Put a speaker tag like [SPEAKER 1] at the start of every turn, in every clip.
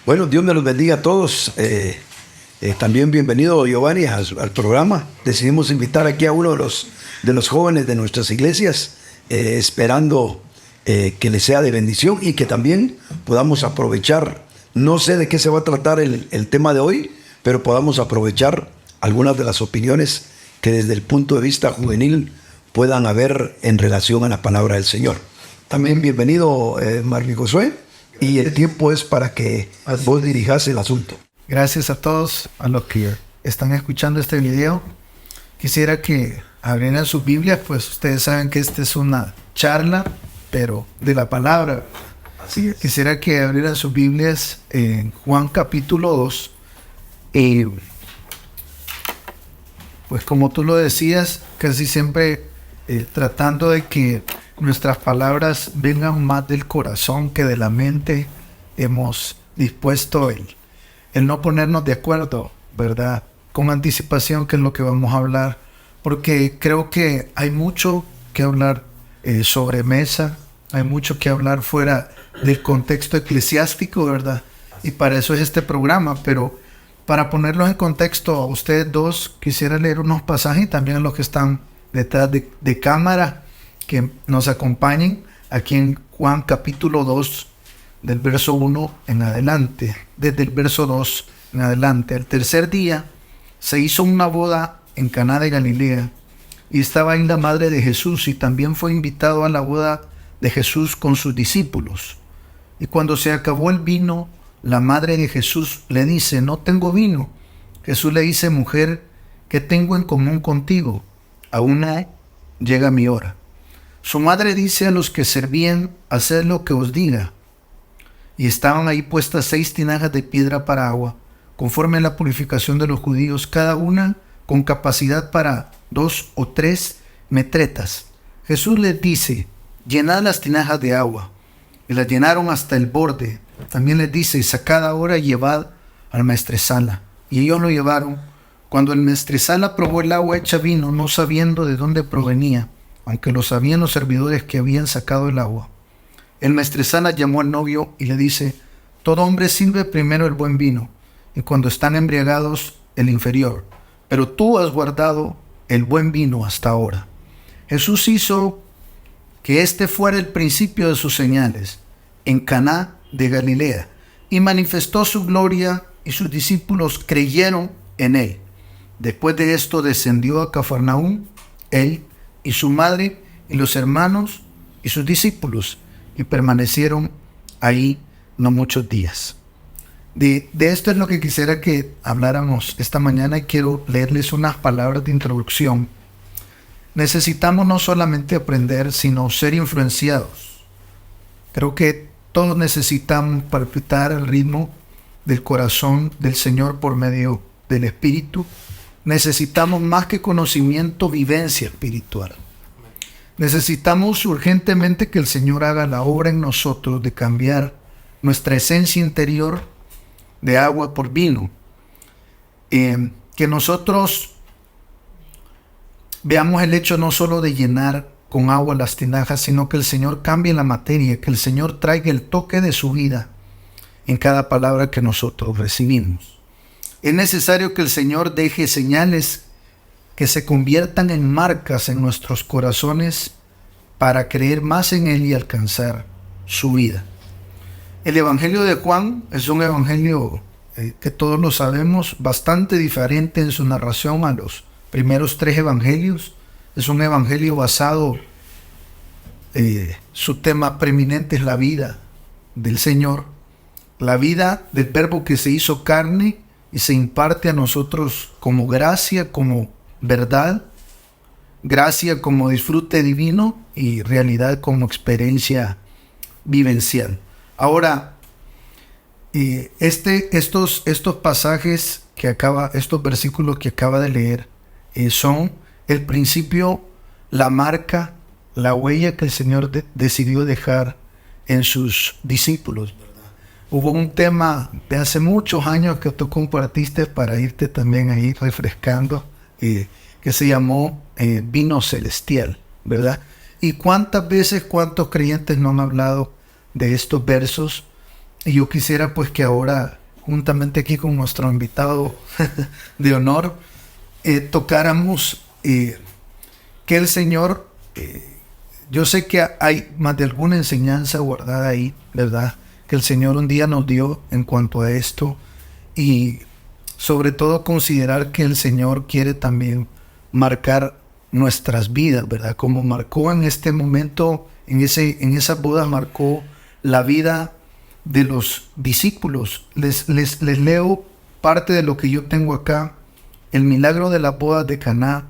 [SPEAKER 1] Bueno, Dios me los bendiga a todos. También bienvenido, Giovanni, al programa. Decidimos invitar aquí a uno de los jóvenes de nuestras iglesias, esperando que les sea de bendición y que también podamos aprovechar. No sé de qué se va a tratar el tema de hoy, pero podamos aprovechar algunas de las opiniones que desde el punto de vista juvenil puedan haber en relación a la palabra del Señor. También bienvenido, Marvin Josué, y el tiempo es para que vos dirijas el asunto.
[SPEAKER 2] Gracias a todos a los que están escuchando este video. Quisiera que abrieran sus Biblias, pues ustedes saben que esta es una charla, pero de la palabra. Así es. Quisiera que abrieran sus Biblias en Juan capítulo 2. Pues como tú lo decías, casi siempre tratando de que nuestras palabras vengan más del corazón que de la mente, hemos dispuesto el no ponernos de acuerdo, ¿verdad? Con anticipación, que es lo que vamos a hablar, porque creo que hay mucho que hablar sobre mesa, hay mucho que hablar fuera del contexto eclesiástico, ¿verdad? Y para eso es este programa, pero para ponerlos en contexto a ustedes dos, quisiera leer unos pasajes y también a los que están detrás de cámara, que nos acompañen aquí en Juan capítulo 2, del verso 1 en adelante, desde el verso 2 en adelante. Al tercer día se hizo una boda en Caná de Galilea, y estaba ahí la madre de Jesús, y también fue invitado a la boda de Jesús con sus discípulos. Y cuando se acabó el vino, la madre de Jesús le dice: no tengo vino. Jesús le dice: mujer, ¿qué tengo en común contigo? Aún no llega mi hora. Su madre dice a los que servían: haced lo que os diga. Y estaban ahí puestas 6 tinajas de piedra para agua, conforme a la purificación de los judíos, cada una con capacidad para 2 o 3 metretas. Jesús les dice: llenad las tinajas de agua. Y las llenaron hasta el borde. También les dice: sacad ahora y llevad al maestresala. Y ellos lo llevaron. Cuando el maestresala probó el agua hecha vino, no sabiendo de dónde provenía, aunque lo sabían los servidores que habían sacado el agua, el maestresala llamó al novio y le dice: todo hombre sirve primero el buen vino, y cuando están embriagados el inferior, pero tú has guardado el buen vino hasta ahora. Jesús hizo que este fuera el principio de sus señales en Caná de Galilea, y manifestó su gloria, y sus discípulos creyeron en él. Después de esto descendió a Cafarnaúm, él y su madre y los hermanos y sus discípulos, y permanecieron ahí no muchos días. De esto es lo que quisiera que habláramos esta mañana, y quiero leerles unas palabras de introducción. Necesitamos no solamente aprender, sino ser influenciados. Creo que todos necesitamos palpitar al ritmo del corazón del Señor por medio del Espíritu. Necesitamos más que conocimiento, vivencia espiritual. Necesitamos urgentemente que el Señor haga la obra en nosotros de cambiar nuestra esencia interior de agua por vino. Que nosotros veamos el hecho no solo de llenar con agua las tinajas, sino que el Señor cambie la materia, que el Señor traiga el toque de su vida en cada palabra que nosotros recibimos. Es necesario que el Señor deje señales que se conviertan en marcas en nuestros corazones para creer más en Él y alcanzar su vida. El Evangelio de Juan es un evangelio que todos lo sabemos, bastante diferente en su narración a los primeros 3 evangelios. Es un evangelio basado, su tema preeminente es la vida del Señor, la vida del Verbo que se hizo carne y se imparte a nosotros como gracia, como verdad, gracia como disfrute divino y realidad como experiencia vivencial. Ahora, estos pasajes estos versículos que acaba de leer, son el principio, la marca, la huella que el Señor decidió dejar en sus discípulos, ¿verdad? Hubo un tema de hace muchos años que tú compartiste para irte también ahí refrescando, que se llamó vino celestial, ¿verdad? Y cuántas veces, cuántos creyentes no han hablado de estos versos Y yo quisiera pues que ahora, juntamente aquí con nuestro invitado de honor, tocáramos que el Señor, yo sé que hay más de alguna enseñanza guardada ahí, ¿verdad? Que el Señor un día nos dio en cuanto a esto, y sobre todo considerar que el Señor quiere también marcar nuestras vidas, ¿verdad? Como marcó en este momento, en esa boda marcó la vida de los discípulos. Les leo parte de lo que yo tengo acá. El milagro de las bodas de Caná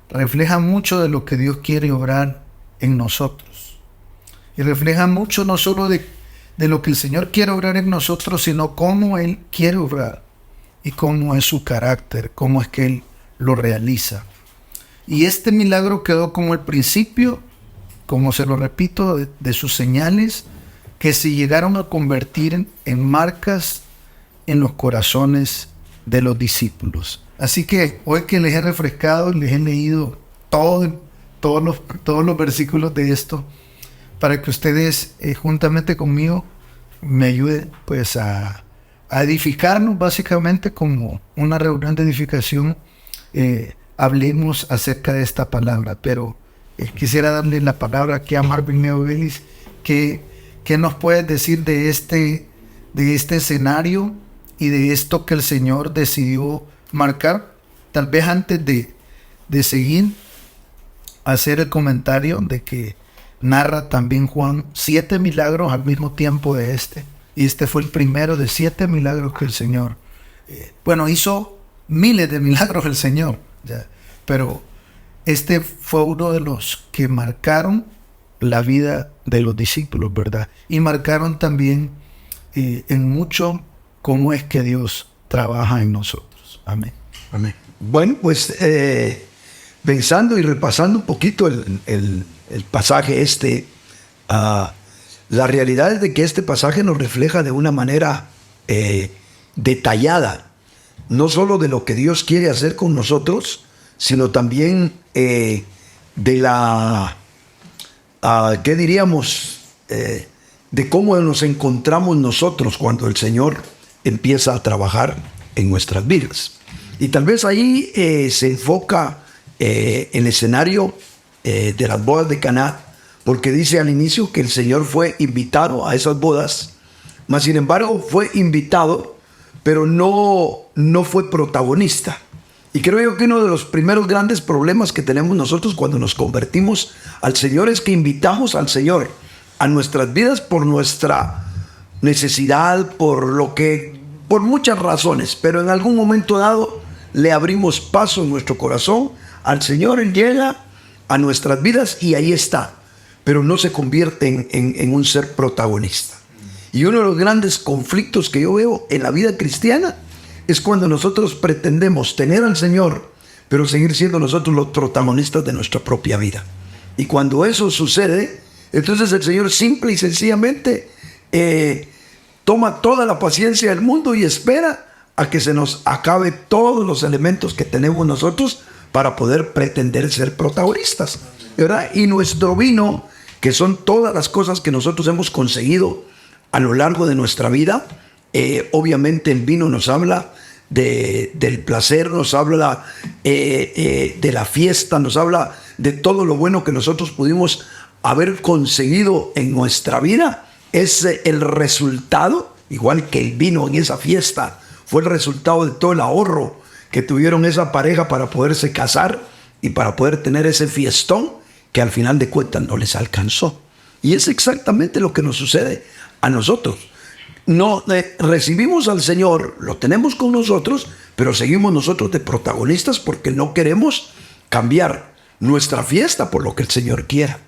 [SPEAKER 2] refleja mucho de lo que Dios quiere obrar en nosotros. Y refleja mucho no solo de lo que el Señor quiere obrar en nosotros, sino cómo Él quiere obrar y cómo es su carácter, cómo es que Él lo realiza. Y este milagro quedó como el principio, como se lo repito, de sus señales que se llegaron a convertir en marcas en los corazones de los discípulos. Así que hoy que les he refrescado, les he leído todos los versículos de esto, para que ustedes juntamente conmigo me ayuden pues a edificarnos, básicamente como una reunión de edificación. Hablemos acerca de esta palabra, pero quisiera darle la palabra aquí a Marvin Neovelis. ¿Qué nos puedes decir de este escenario y de esto que el Señor decidió marcar? Tal vez antes de seguir, hacer el comentario de que narra también Juan 7 milagros al mismo tiempo de este. Y este fue el primero de 7 milagros que el Señor, hizo miles de milagros el Señor, ya, pero este fue uno de los que marcaron la vida de los discípulos, ¿verdad? Y marcaron también en mucho cómo es que Dios trabaja en nosotros. Amén.
[SPEAKER 1] Amén. Bueno, pues pensando y repasando un poquito el pasaje la realidad es de que este pasaje nos refleja de una manera detallada, no solo de lo que Dios quiere hacer con nosotros, sino también de la, ¿qué diríamos? De cómo nos encontramos nosotros cuando el Señor empieza a trabajar en nuestras vidas. Y tal vez ahí se enfoca el escenario de las bodas de Caná, porque dice al inicio que el Señor fue invitado a esas bodas, mas sin embargo fue invitado, pero no fue protagonista. Y creo yo que uno de los primeros grandes problemas que tenemos nosotros cuando nos convertimos al Señor es que invitamos al Señor a nuestras vidas por nuestra necesidad, por muchas razones, pero en algún momento dado le abrimos paso en nuestro corazón al Señor. Él llega a nuestras vidas y ahí está, pero no se convierte en un ser protagonista. Y uno de los grandes conflictos que yo veo en la vida cristiana es cuando nosotros pretendemos tener al Señor, pero seguir siendo nosotros los protagonistas de nuestra propia vida. Y cuando eso sucede, entonces el Señor simple y sencillamente toma toda la paciencia del mundo y espera a que se nos acabe todos los elementos que tenemos nosotros para poder pretender ser protagonistas, ¿verdad? Y nuestro vino, que son todas las cosas que nosotros hemos conseguido a lo largo de nuestra vida, obviamente el vino nos habla del placer, nos habla de la fiesta, nos habla de todo lo bueno que nosotros pudimos haber conseguido en nuestra vida. Es el resultado, igual que el vino en esa fiesta, fue el resultado de todo el ahorro que tuvieron esa pareja para poderse casar y para poder tener ese fiestón que al final de cuentas no les alcanzó. Y es exactamente lo que nos sucede a nosotros. No recibimos al Señor, lo tenemos con nosotros, pero seguimos nosotros de protagonistas porque no queremos cambiar nuestra fiesta por lo que el Señor quiera.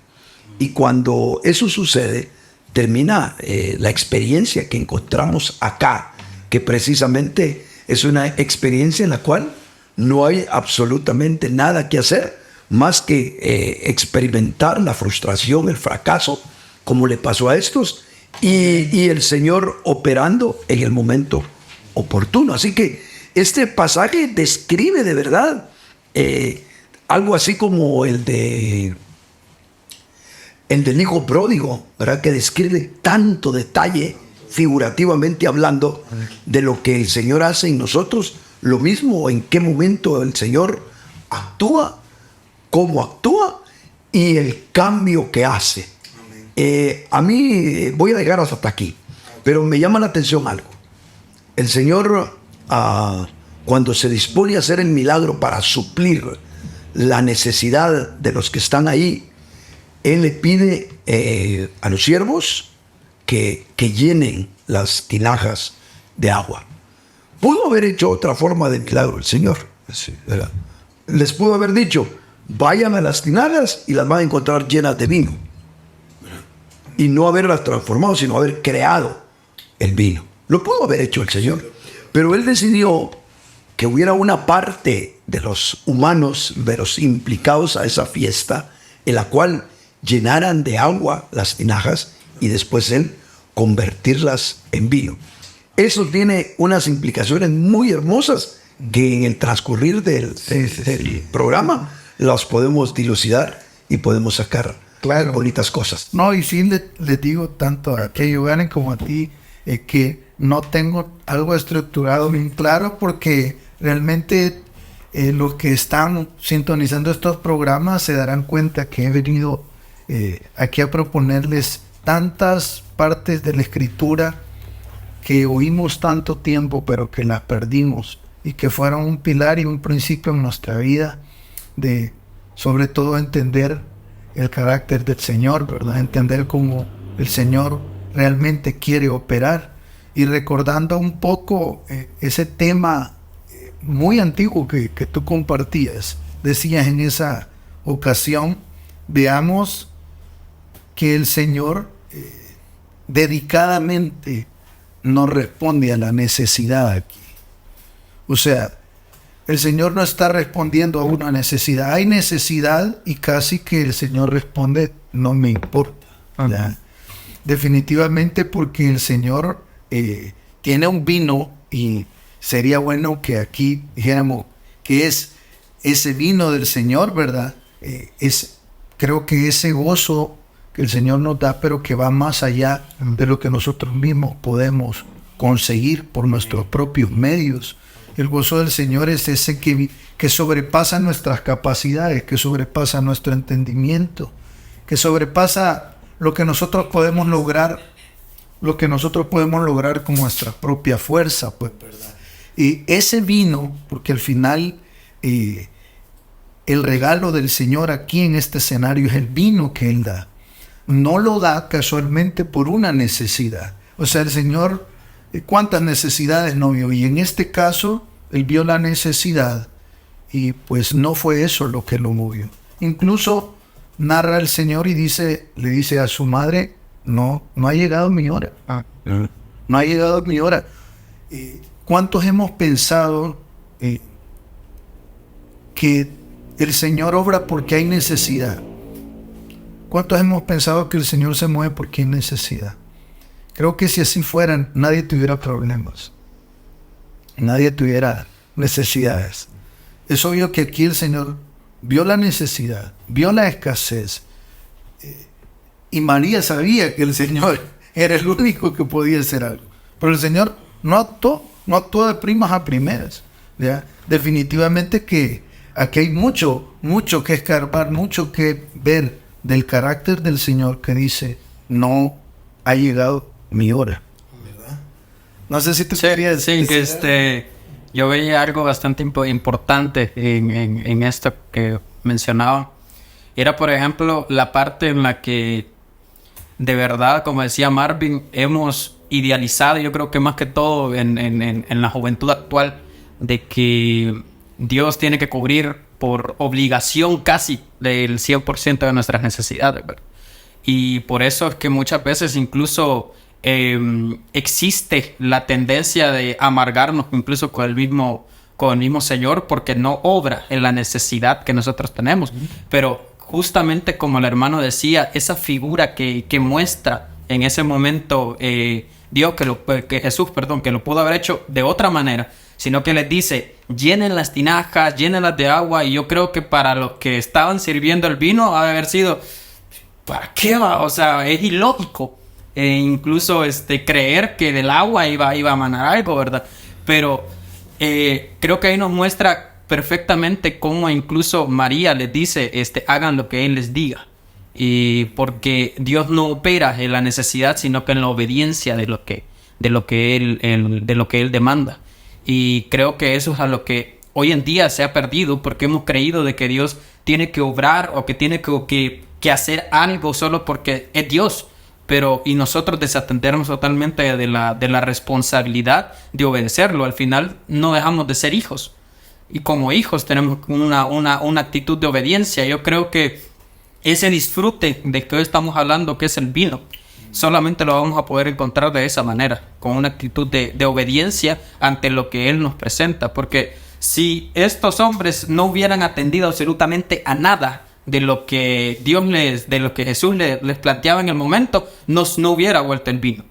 [SPEAKER 1] Y cuando eso sucede, termina la experiencia que encontramos acá, que precisamente es una experiencia en la cual no hay absolutamente nada que hacer más que experimentar la frustración, el fracaso, como le pasó a estos, y el Señor operando en el momento oportuno. Así que este pasaje describe de verdad algo así como el del hijo pródigo, ¿verdad? Que describe tanto detalle figurativamente hablando, de lo que el Señor hace en nosotros, lo mismo en qué momento el Señor actúa, cómo actúa y el cambio que hace. A mí voy a llegar hasta aquí, pero me llama la atención algo. El Señor, cuando se dispone a hacer el milagro para suplir la necesidad de los que están ahí, Él le pide a los siervos que llenen las tinajas de agua. Pudo haber hecho otra forma de milagro el Señor. Sí, les pudo haber dicho, vayan a las tinajas y las van a encontrar llenas de vino. Y no haberlas transformado, sino haber creado el vino. Lo pudo haber hecho el Señor. Pero Él decidió que hubiera una parte de los humanos implicados a esa fiesta, en la cual llenaran de agua las tinajas y después Él convertirlas en vino. Eso tiene unas implicaciones muy hermosas que en el transcurrir del programa las podemos dilucidar y podemos sacar bonitas cosas.
[SPEAKER 2] No, y sí les digo tanto a que Giovanni como a ti que no tengo algo estructurado bien claro, porque realmente los que están sintonizando estos programas se darán cuenta que he venido aquí a proponerles tantas partes de la Escritura que oímos tanto tiempo pero que las perdimos y que fueron un pilar y un principio en nuestra vida, de sobre todo entender el carácter del Señor, ¿verdad? Entender cómo el Señor realmente quiere operar, y recordando un poco ese tema muy antiguo que tú compartías, decías en esa ocasión, veamos que el Señor dedicadamente no responde a la necesidad aquí. O sea, el Señor no está respondiendo a una necesidad. Hay necesidad y casi que el Señor responde, no me importa. ¿Ya? Definitivamente, porque el Señor tiene un vino, y sería bueno que aquí dijéramos que es ese vino del Señor, ¿verdad? Creo que ese gozo que el Señor nos da, pero que va más allá de lo que nosotros mismos podemos conseguir por nuestros propios medios. El gozo del Señor es ese que sobrepasa nuestras capacidades, que sobrepasa nuestro entendimiento, que sobrepasa lo que nosotros podemos lograr, con nuestra propia fuerza, pues, ¿verdad? Y ese vino, porque al final el regalo del Señor aquí en este escenario es el vino que Él da. No lo da casualmente por una necesidad. O sea, el Señor, ¿cuántas necesidades no vio? Y en este caso, Él vio la necesidad y pues no fue eso lo que lo movió. Incluso narra el Señor y le dice a su madre, no ha llegado mi hora. No ha llegado mi hora. ¿Cuántos hemos pensado que el Señor obra porque hay necesidad? ¿Cuántos hemos pensado que el Señor se mueve porque hay necesidad? Creo que si así fueran, nadie tuviera problemas. Nadie tuviera necesidades. Es obvio que aquí el Señor vio la necesidad, vio la escasez. Y María sabía que el Señor era el único que podía hacer algo. Pero el Señor no actuó de primas a primeras. ¿Ya? Definitivamente que aquí hay mucho que escarbar, mucho que ver del carácter del Señor, que dice, no ha llegado mi hora. ¿Verdad? No sé si tú querías
[SPEAKER 3] decir. Sí, que yo veía algo bastante importante en esto que mencionaba. Era, por ejemplo, la parte en la que de verdad, como decía Marvin, hemos idealizado, yo creo que más que todo en la juventud actual, de que Dios tiene que cubrir por obligación casi del 100% de nuestras necesidades, ¿verdad? Y por eso es que muchas veces incluso existe la tendencia de amargarnos incluso con el mismo Señor, porque no obra en la necesidad que nosotros tenemos. Pero justamente como el hermano decía, esa figura que muestra en ese momento Dios, que Jesús, que lo pudo haber hecho de otra manera, sino que les dice, llenen las tinajas, llénenlas de agua. Y yo creo que para los que estaban sirviendo el vino, ha de haber sido, ¿para qué va? O sea, es ilógico incluso creer que del agua iba a manar algo, ¿verdad? Pero creo que ahí nos muestra perfectamente cómo incluso María les dice, hagan lo que Él les diga. Y porque Dios no opera en la necesidad, sino que en la obediencia de lo que Él demanda. Y creo que eso es a lo que hoy en día se ha perdido, porque hemos creído de que Dios tiene que obrar o que tiene que hacer algo solo porque es Dios. Y nosotros desatendernos totalmente de la responsabilidad de obedecerlo. Al final no dejamos de ser hijos. Y como hijos tenemos una actitud de obediencia. Yo creo que ese disfrute de que hoy estamos hablando, que es el vino, solamente lo vamos a poder encontrar de esa manera, con una actitud de obediencia ante lo que Él nos presenta. Porque si estos hombres no hubieran atendido absolutamente a nada de lo que Jesús les planteaba en el momento, no hubiera vuelto el vino.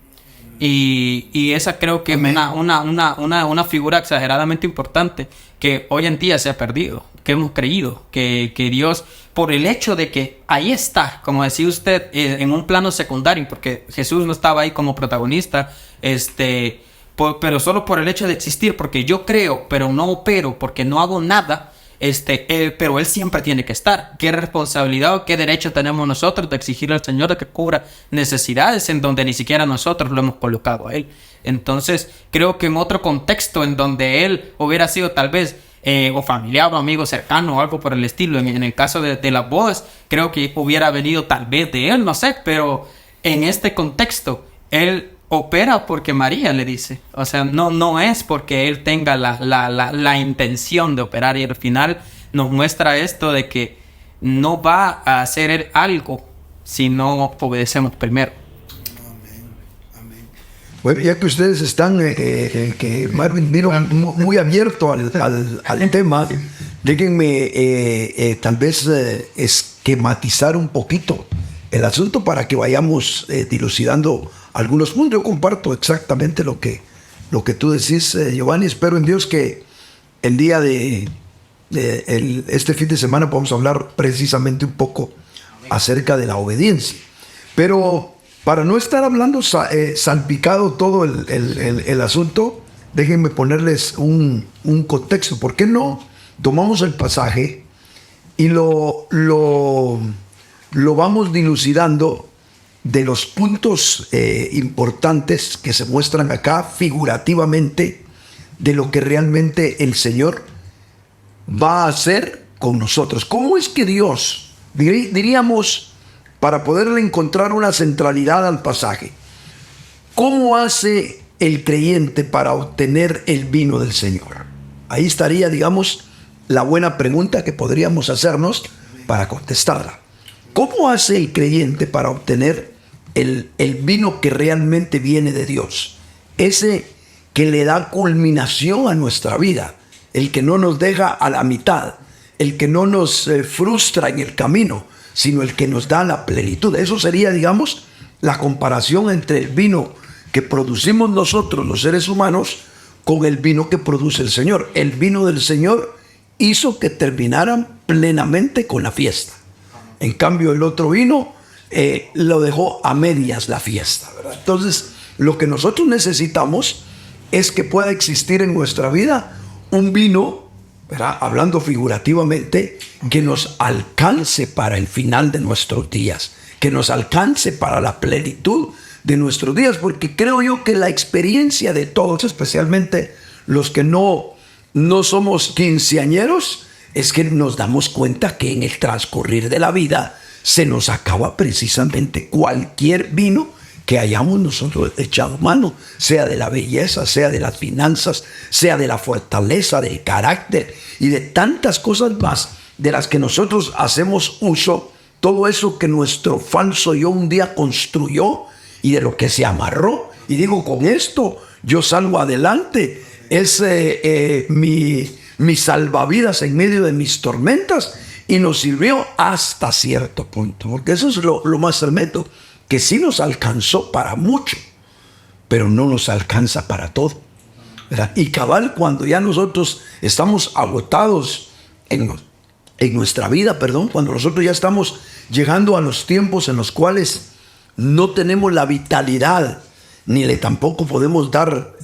[SPEAKER 3] Y esa creo que es una figura exageradamente importante que hoy en día se ha perdido, que hemos creído que Dios, por el hecho de que ahí está, como decía usted, en un plano secundario, porque Jesús no estaba ahí como protagonista, pero solo por el hecho de existir, porque yo creo, pero no opero, porque no hago nada, pero Él siempre tiene que estar. ¿Qué responsabilidad o qué derecho tenemos nosotros de exigirle al Señor de que cubra necesidades en donde ni siquiera nosotros lo hemos colocado a Él? Entonces creo que en otro contexto en donde Él hubiera sido tal vez o familiar o amigo cercano o algo por el estilo, en el caso de las bodas, creo que hubiera venido tal vez de Él, no sé, pero en este contexto Él opera porque María le dice. O sea, no es porque Él tenga la intención de operar. Y al final nos muestra esto de que no va a hacer Él algo si no obedecemos primero.
[SPEAKER 1] Bueno, ya que ustedes están, que Marvin vino muy abierto al tema, déjenme tal vez esquematizar un poquito el asunto para que vayamos dilucidando algunos puntos. Yo comparto exactamente lo que tú decís, Giovanni. Espero en Dios que el día este fin de semana podamos hablar precisamente un poco acerca de la obediencia. Pero para no estar hablando salpicado todo el asunto, déjenme ponerles un contexto. ¿Por qué no tomamos el pasaje y lo vamos dilucidando de los puntos importantes que se muestran acá figurativamente de lo que realmente el Señor va a hacer con nosotros? ¿Cómo es que Dios, diríamos, para poderle encontrar una centralidad al pasaje, cómo hace el creyente para obtener el vino del Señor? Ahí estaría, digamos, la buena pregunta que podríamos hacernos para contestarla. ¿Cómo hace el creyente para obtener el vino que realmente viene de Dios? Ese que le da culminación a nuestra vida, el que no nos deja a la mitad, el que no nos frustra en el camino, sino el que nos da la plenitud. Eso sería, digamos, la comparación entre el vino que producimos nosotros, los seres humanos, con el vino que produce el Señor. El vino del Señor hizo que terminaran plenamente con la fiesta. En cambio, el otro vino lo dejó a medias la fiesta, ¿verdad? Entonces, lo que nosotros necesitamos es que pueda existir en nuestra vida un vino, ¿verdad?, hablando figurativamente, que nos alcance para el final de nuestros días, que nos alcance para la plenitud de nuestros días, porque creo yo que la experiencia de todos, especialmente los que no somos quinceañeros, es que nos damos cuenta que en el transcurrir de la vida se nos acaba precisamente cualquier vino que hayamos nosotros echado mano, sea de la belleza, sea de las finanzas, sea de la fortaleza, del carácter y de tantas cosas más de las que nosotros hacemos uso, todo eso que nuestro falso yo un día construyó y de lo que se amarró. Y digo, con esto yo salgo adelante, es mi salvavidas en medio de mis tormentas, y nos sirvió hasta cierto punto, porque eso es lo más tremendo, que sí nos alcanzó para mucho, pero no nos alcanza para todo, ¿verdad? Y cabal, cuando ya nosotros estamos agotados en nuestra vida, cuando nosotros ya estamos llegando a los tiempos en los cuales no tenemos la vitalidad, ni le tampoco podemos dar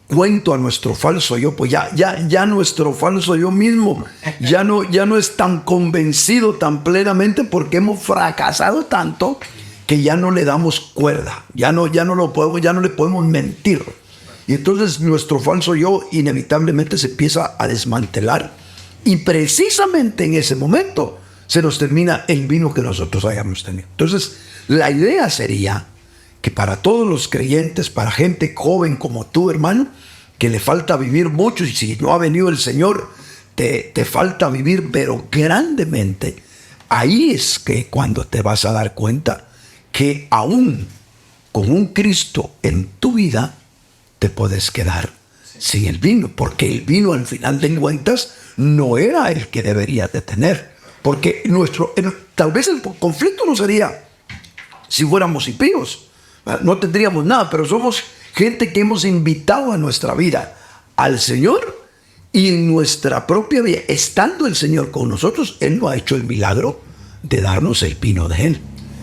[SPEAKER 1] cuento a nuestro falso yo, pues ya nuestro falso yo mismo ya no es tan convencido tan plenamente, porque hemos fracasado tanto que ya no le damos cuerda, ya no le podemos mentir. Y entonces nuestro falso yo inevitablemente se empieza a desmantelar. Y precisamente en ese momento se nos termina el vino que nosotros hayamos tenido. Entonces, la idea sería que para todos los creyentes, para gente joven como tú, hermano, que le falta vivir mucho, y si no ha venido el Señor, te falta vivir, pero grandemente. Ahí es que cuando te vas a dar cuenta que aún con un Cristo en tu vida, te puedes quedar sin el vino, porque el vino al final de cuentas no era el que deberías de tener, porque tal vez el conflicto no sería si fuéramos impíos, no tendríamos nada, pero somos gente que hemos invitado a nuestra vida al Señor, y en nuestra propia vida, estando el Señor con nosotros, Él no ha hecho el milagro de darnos el vino de Él.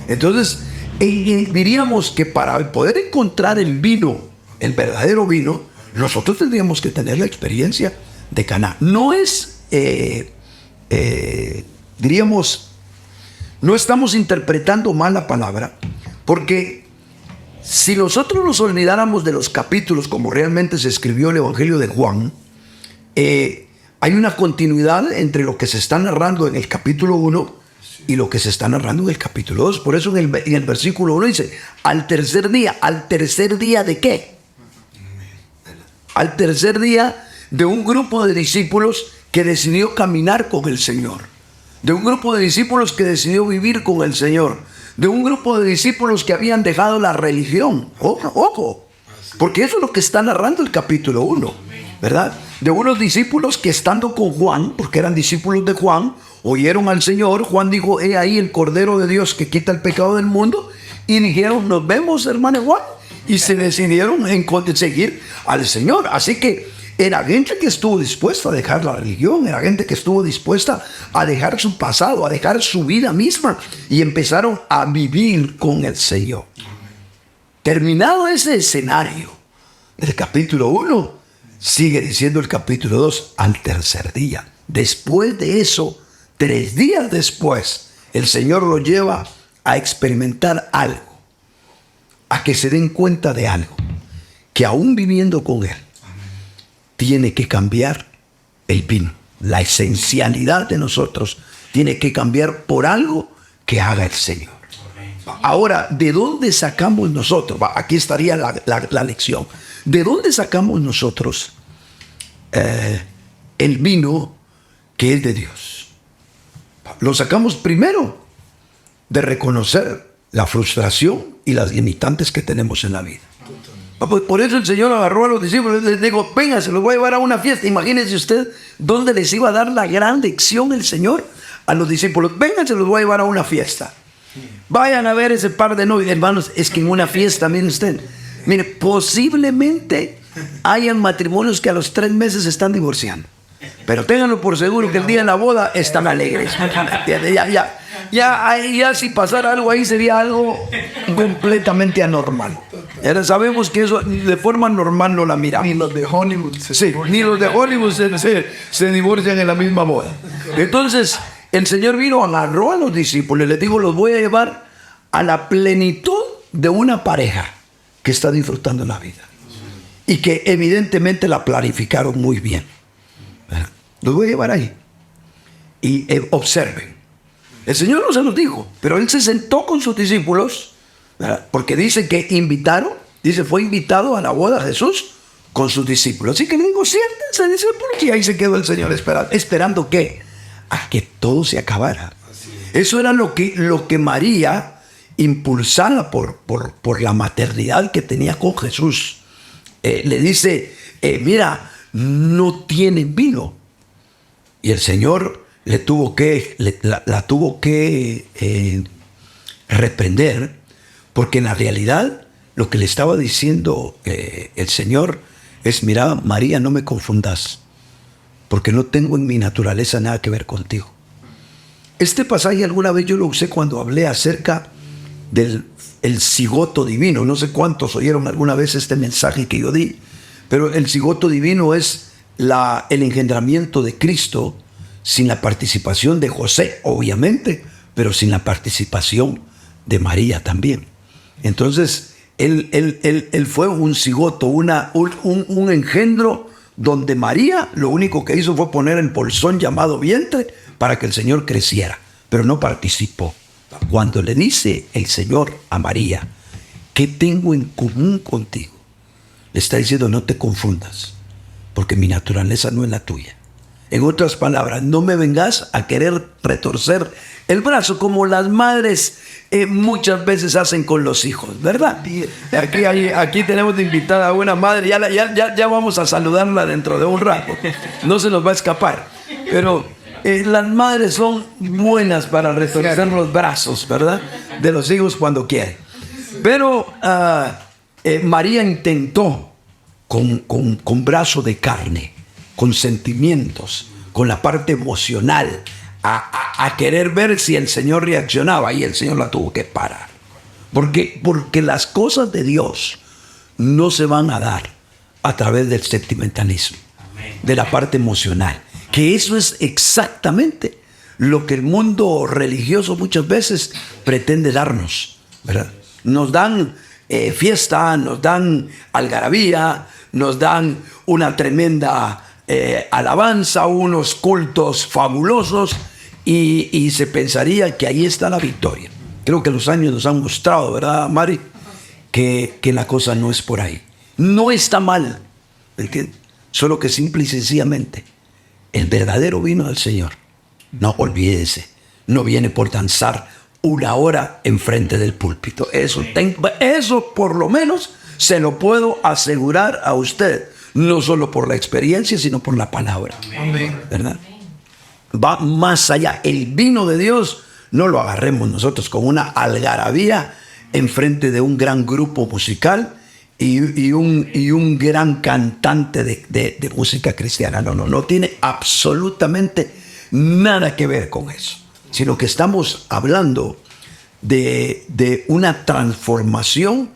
[SPEAKER 1] Entonces diríamos que para poder encontrar el vino, el verdadero vino, nosotros tendríamos que tener la experiencia de Caná. No es, diríamos, no estamos interpretando mal la palabra, porque si nosotros nos olvidáramos de los capítulos como realmente se escribió el Evangelio de Juan, hay una continuidad entre lo que se está narrando en el capítulo 1 y lo que se está narrando en el capítulo 2. Por eso en el versículo 1 dice, ¿al tercer día de qué? Al tercer día de un grupo de discípulos que decidió caminar con el Señor, de un grupo de discípulos que decidió vivir con el Señor, de un grupo de discípulos que habían dejado la religión. Ojo, porque eso es lo que está narrando el capítulo 1, ¿verdad? De unos discípulos que, estando con Juan, porque eran discípulos de Juan, oyeron al Señor. Juan dijo, he ahí el Cordero de Dios que quita el pecado del mundo, y dijeron, nos vemos, hermano Juan, y se decidieron en seguir al Señor. Así que era gente que estuvo dispuesta a dejar la religión, era gente que estuvo dispuesta a dejar su pasado, a dejar su vida misma, y empezaron a vivir con el Señor. Terminado ese escenario del capítulo 1, sigue diciendo el capítulo 2, al tercer día. Después de eso, 3 días después, el Señor lo lleva a experimentar algo, a que se den cuenta de algo, que aún viviendo con Él, tiene que cambiar el vino. La esencialidad de nosotros tiene que cambiar por algo que haga el Señor. Ahora, ¿de dónde sacamos nosotros? Aquí estaría la lección. ¿De dónde sacamos nosotros el vino que es de Dios? Lo sacamos primero de reconocer la frustración y las limitantes que tenemos en la vida. Por eso el Señor agarró a los discípulos y les dijo, venga, se los voy a llevar a una fiesta. Imagínense usted dónde les iba a dar la gran lección el Señor a los discípulos. Vengan, se los voy a llevar a una fiesta. Vayan a ver ese par de novios. Hermanos, es que en una fiesta, miren usted, mire, posiblemente hayan matrimonios que a los 3 meses se están divorciando. Pero ténganlo por seguro que el día de la boda están alegres. Ya si pasara algo ahí sería algo completamente anormal. Ya sabemos que eso de forma normal no la miramos.
[SPEAKER 2] Ni los de Hollywood
[SPEAKER 1] ni los de Hollywood se divorcian en la misma boda. Entonces el Señor vino, agarró a los discípulos y les dijo, los voy a llevar a la plenitud de una pareja que está disfrutando la vida y que evidentemente la planificaron muy bien. Los voy a llevar ahí y observen. El Señor no se los dijo, pero Él se sentó con sus discípulos, ¿verdad? Porque dice que fue invitado a la boda de Jesús con sus discípulos. Así que le digo, siéntense, discípulos, y ahí se quedó el Señor esperando ¿qué? A que todo se acabara. Eso era lo que María, impulsada por la maternidad que tenía con Jesús, le dice, mira, no tienen vino. Y el Señor la tuvo que reprender, porque en la realidad lo que le estaba diciendo el Señor es, mira, María, no me confundas, porque no tengo en mi naturaleza nada que ver contigo. Este pasaje alguna vez yo lo usé cuando hablé acerca del el cigoto divino. No sé cuántos oyeron alguna vez este mensaje que yo di, pero el cigoto divino es el engendramiento de Cristo sin la participación de José, obviamente, pero sin la participación de María también. Entonces, él fue un cigoto, un engendro donde María lo único que hizo fue poner el bolsón llamado vientre para que el Señor creciera, pero no participó. Cuando le dice el Señor a María, ¿qué tengo en común contigo?, le está diciendo, no te confundas, porque mi naturaleza no es la tuya. En otras palabras, no me vengas a querer retorcer el brazo como las madres muchas veces hacen con los hijos, ¿verdad? Aquí tenemos de invitada a una madre, ya vamos a saludarla dentro de un rato, no se nos va a escapar, pero las madres son buenas para retorcer los brazos, ¿verdad?, de los hijos cuando quieren. Pero María intentó con brazo de carne, con sentimientos, con la parte emocional, a querer ver si el Señor reaccionaba, y el Señor la tuvo que parar. Porque las cosas de Dios no se van a dar a través del sentimentalismo, de la parte emocional, que eso es exactamente lo que el mundo religioso muchas veces pretende darnos, ¿verdad? Nos dan fiesta, nos dan algarabía, nos dan una tremenda alabanza, unos cultos fabulosos, y se pensaría que ahí está la victoria. Creo que los años nos han mostrado, ¿verdad, Mari?, que la cosa no es por ahí. No está mal, solo que simple y sencillamente el verdadero vino del Señor, no olvídese, no viene por danzar una hora enfrente del púlpito. Eso por lo menos se lo puedo asegurar a usted, no solo por la experiencia, sino por la palabra. Amén. ¿Verdad? Va más allá. El vino de Dios no lo agarremos nosotros con una algarabía enfrente de un gran grupo musical y un gran cantante de música cristiana. No tiene absolutamente nada que ver con eso, sino que estamos hablando de una transformación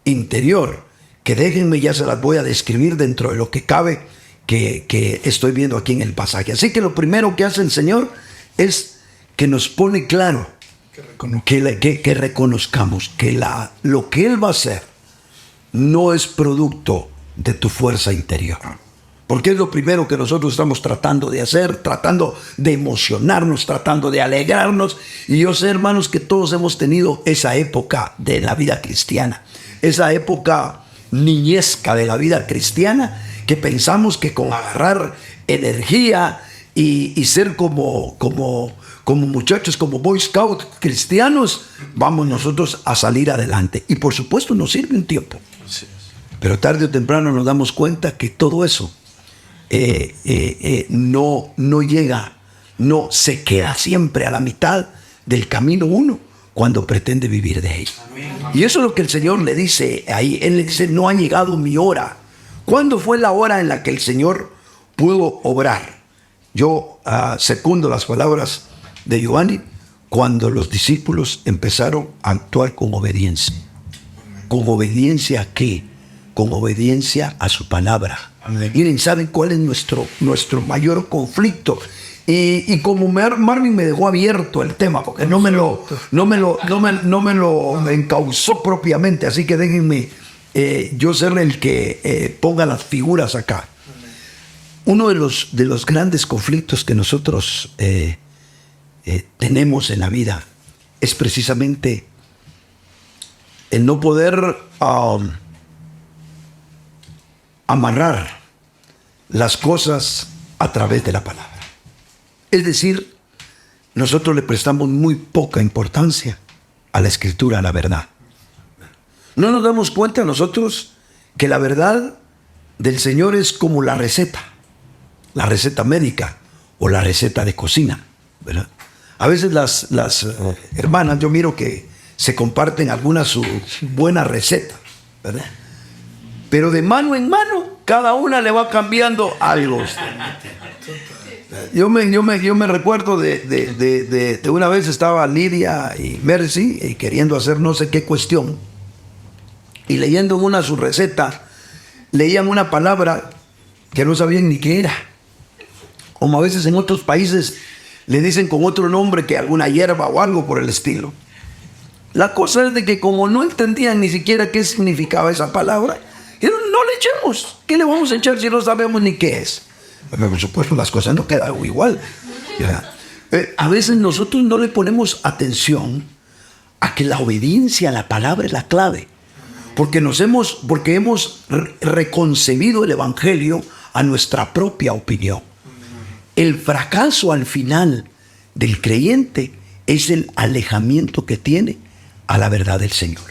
[SPEAKER 1] interior, que déjenme, ya se las voy a describir dentro de lo que cabe, que estoy viendo aquí en el pasaje. Así que lo primero que hace el Señor es que nos pone claro, que reconozcamos que lo que Él va a hacer no es producto de tu fuerza interior. Porque es lo primero que nosotros estamos tratando de hacer, tratando de emocionarnos, tratando de alegrarnos. Y yo sé, hermanos, que todos hemos tenido esa época de la vida cristiana, esa época niñesca de la vida cristiana, que pensamos que con agarrar energía y ser como muchachos, como Boy Scouts cristianos, vamos nosotros a salir adelante. Y por supuesto nos sirve un tiempo. Pero tarde o temprano nos damos cuenta que todo eso no llega, no se queda siempre a la mitad del camino uno cuando pretende vivir de ello. Y eso es lo que el Señor le dice ahí. Él le dice, no ha llegado mi hora. ¿Cuándo fue la hora en la que el Señor pudo obrar? Yo secundo las palabras de Giovanni, cuando los discípulos empezaron a actuar con obediencia. ¿Con obediencia a qué? Con obediencia a su palabra. Miren, ¿saben cuál es nuestro mayor conflicto? Y como Marvin me dejó abierto el tema, porque no me lo encauzó propiamente, así que déjenme yo ser el que ponga las figuras acá. Uno de los grandes conflictos que nosotros tenemos en la vida es precisamente el no poder amarrar las cosas a través de la palabra. Es decir, nosotros le prestamos muy poca importancia a la escritura, a la verdad. No nos damos cuenta nosotros que la verdad del Señor es como la receta médica o la receta de cocina, ¿verdad? A veces las hermanas, yo miro que se comparten algunas su buena receta, ¿verdad? Pero de mano en mano, cada una le va cambiando algo. Yo me recuerdo de una vez estaba Lidia y Mercy queriendo hacer no sé qué cuestión, y leyendo en una su receta, leían una palabra que no sabían ni qué era. Como a veces en otros países le dicen con otro nombre, que alguna hierba o algo por el estilo. La cosa es de que como no entendían ni siquiera qué significaba esa palabra, dijeron, no le echemos. ¿Qué le vamos a echar si no sabemos ni qué es? Pero por supuesto las cosas no quedan igual. A veces nosotros no le ponemos atención a que la obediencia a la palabra es la clave. Porque hemos reconcebido el Evangelio a nuestra propia opinión. El fracaso al final del creyente es el alejamiento que tiene a la verdad del Señor.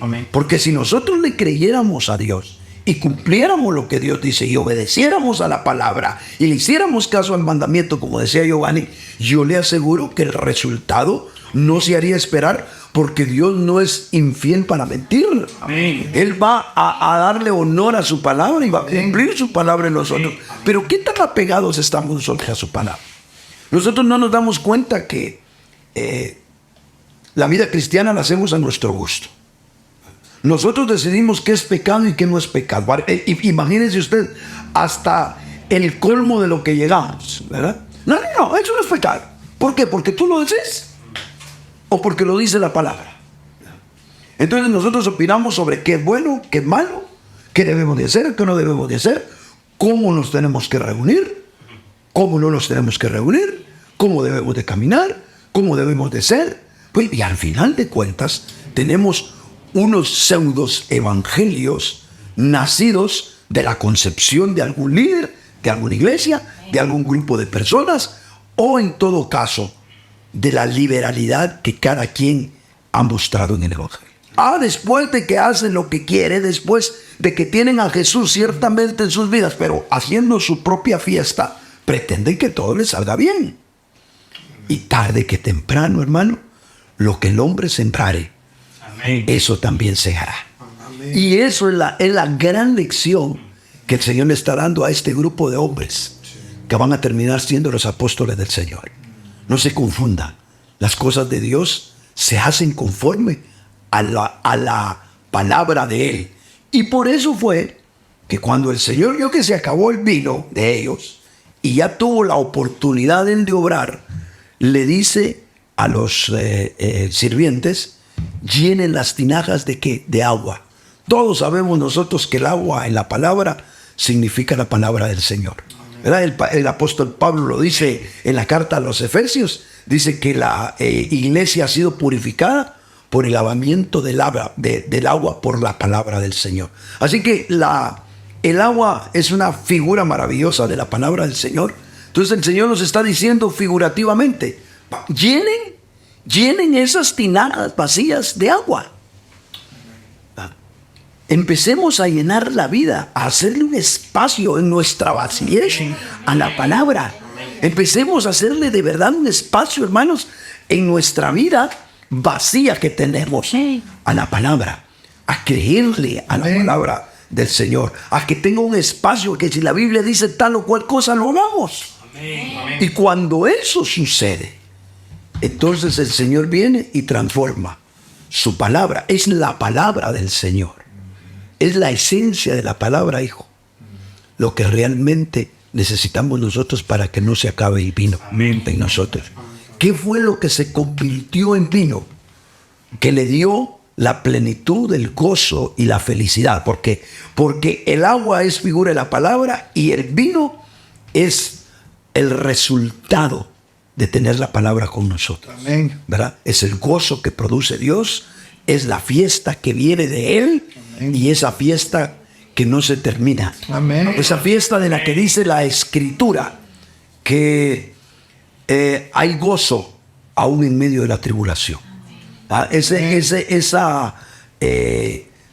[SPEAKER 3] Amén.
[SPEAKER 1] Porque si nosotros le creyéramos a Dios y cumpliéramos lo que Dios dice y obedeciéramos a la palabra y le hiciéramos caso al mandamiento, como decía Giovanni, yo le aseguro que el resultado no se haría esperar, porque Dios no es infiel para mentir.
[SPEAKER 3] Amén.
[SPEAKER 1] Él va a darle honor a su palabra y va a cumplir su palabra en nosotros. Pero ¿qué tan apegados estamos nosotros a su palabra? Nosotros no nos damos cuenta que la vida cristiana la hacemos a nuestro gusto. Nosotros decidimos qué es pecado y qué no es pecado. Imagínense usted hasta el colmo de lo que llegamos, ¿verdad? No, eso no es pecado. ¿Por qué? Porque tú lo dices o porque lo dice la palabra. Entonces nosotros opinamos sobre qué es bueno, qué es malo, qué debemos de hacer, qué no debemos de hacer, cómo nos tenemos que reunir, cómo no nos tenemos que reunir, cómo debemos de caminar, cómo debemos de ser. Pues, y al final de cuentas tenemos unos pseudos evangelios nacidos de la concepción de algún líder, de alguna iglesia, de algún grupo de personas, o en todo caso de la liberalidad que cada quien ha mostrado en el evangelio. Después de que hacen lo que quiere, después de que tienen a Jesús ciertamente en sus vidas, pero haciendo su propia fiesta, pretenden que todo les salga bien. Y tarde que temprano, hermano, lo que el hombre sembrare, amén, eso también segará. Amén. Y eso es la gran lección que el Señor le está dando a este grupo de hombres que van a terminar siendo los apóstoles del Señor. No se confundan, las cosas de Dios se hacen conforme a la palabra de Él. Y por eso fue que cuando el Señor vio que se acabó el vino de ellos y ya tuvo la oportunidad de obrar, le dice a los sirvientes, llenen las tinajas ¿de qué? De agua. Todos sabemos nosotros que el agua en la palabra significa la palabra del Señor. ¿Verdad? El apóstol Pablo lo dice en la carta a los Efesios, dice que la iglesia ha sido purificada por el lavamiento del agua por la palabra del Señor. Así que el agua es una figura maravillosa de la palabra del Señor. Entonces el Señor nos está diciendo figurativamente, llenen esas tinajas vacías de agua. Empecemos a llenar la vida, a hacerle un espacio en nuestra vacíez a la palabra. Empecemos a hacerle de verdad un espacio, hermanos, en nuestra vida vacía que tenemos a la palabra, a creerle a la palabra del Señor, a que tenga un espacio que si la Biblia dice tal o cual cosa, lo hagamos. Y cuando eso sucede, entonces el Señor viene y transforma su palabra. Es la palabra del Señor. Es la esencia de la palabra, hijo. Lo que realmente necesitamos nosotros para que no se acabe el vino en nosotros. ¿Qué fue lo que se convirtió en vino? Que le dio la plenitud, el gozo y la felicidad. ¿Por qué? Porque el agua es figura de la palabra y el vino es el resultado de tener la palabra con nosotros. Amén. ¿Verdad? Es el gozo que produce Dios, es la fiesta que viene de Él. Amén. Y esa fiesta que no se termina. Amén. Esa fiesta de la que dice la Escritura que hay gozo aún en medio de la tribulación. Esa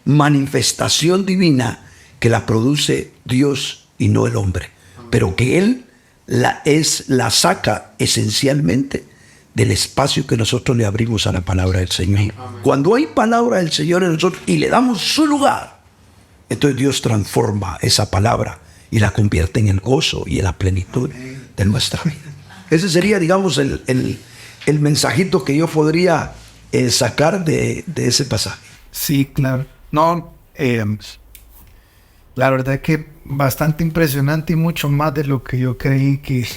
[SPEAKER 1] manifestación divina que la produce Dios y no el hombre, pero que Él la saca esencialmente del espacio que nosotros le abrimos a la palabra del Señor. Amén. Cuando hay palabra del Señor en nosotros y le damos su lugar, entonces Dios transforma esa palabra y la convierte en el gozo y en la plenitud de nuestra vida. Ese sería, digamos, el mensajito que yo podría sacar de ese pasaje.
[SPEAKER 2] Sí, claro. No, la verdad es que bastante impresionante y mucho más de lo que yo creí que,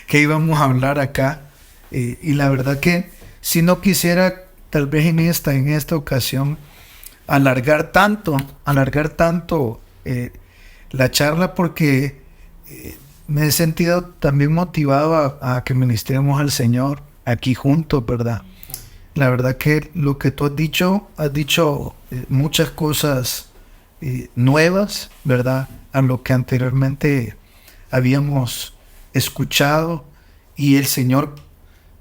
[SPEAKER 2] que íbamos a hablar acá. Y la verdad que si no quisiera, tal vez en esta ocasión, alargar tanto la charla, porque me he sentido también motivado a que ministremos al Señor aquí juntos, ¿verdad? La verdad que lo que tú has dicho muchas cosas nuevas, ¿verdad? A lo que anteriormente habíamos escuchado, y el Señor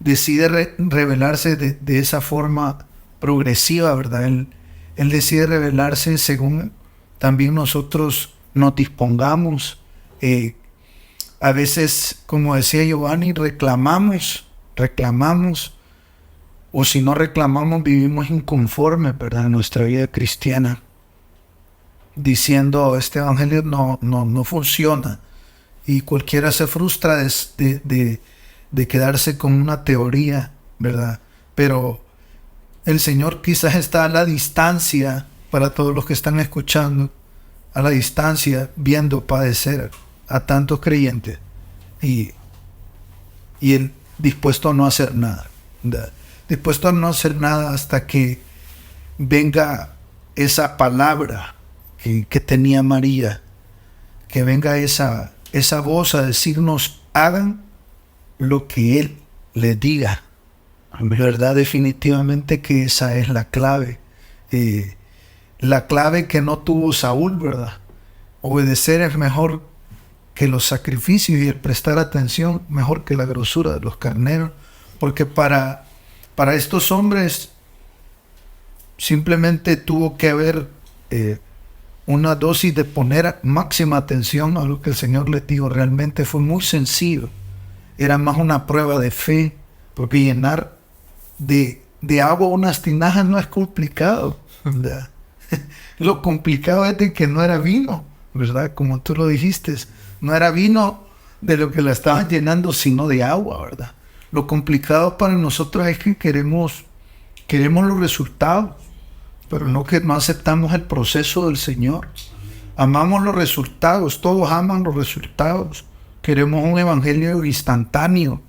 [SPEAKER 2] decide revelarse de esa forma progresiva, ¿verdad? Él decide revelarse según también nosotros nos dispongamos. A veces, como decía Giovanni, reclamamos, o si no reclamamos, vivimos inconformes, ¿verdad? En nuestra vida cristiana, diciendo, este evangelio no funciona, y cualquiera se frustra de quedarse con una teoría, ¿verdad? Pero el Señor quizás está a la distancia, para todos los que están escuchando, a la distancia, viendo padecer a tantos creyentes, y Él dispuesto a no hacer nada, ¿verdad? Dispuesto a no hacer nada hasta que venga esa palabra que tenía María, que venga esa voz a decirnos, hagan lo que Él les diga. ¿Verdad? Definitivamente que esa es la clave. La clave que no tuvo Saúl, ¿verdad? Obedecer es mejor que los sacrificios, y el prestar atención mejor que la grosura de los carneros, porque para estos hombres simplemente tuvo que haber una dosis de poner máxima atención a lo que el Señor les dijo. Realmente fue muy sencillo, era más una prueba de fe, porque llenar de agua unas tinajas no es complicado, ¿verdad? Lo complicado es de que no era vino, ¿verdad? Como tú lo dijiste, no era vino de lo que la estaban llenando, sino de agua, ¿verdad? Lo complicado para nosotros es que queremos los resultados, pero no aceptamos el proceso del Señor. Amamos los resultados, todos aman los resultados. Queremos un evangelio instantáneo,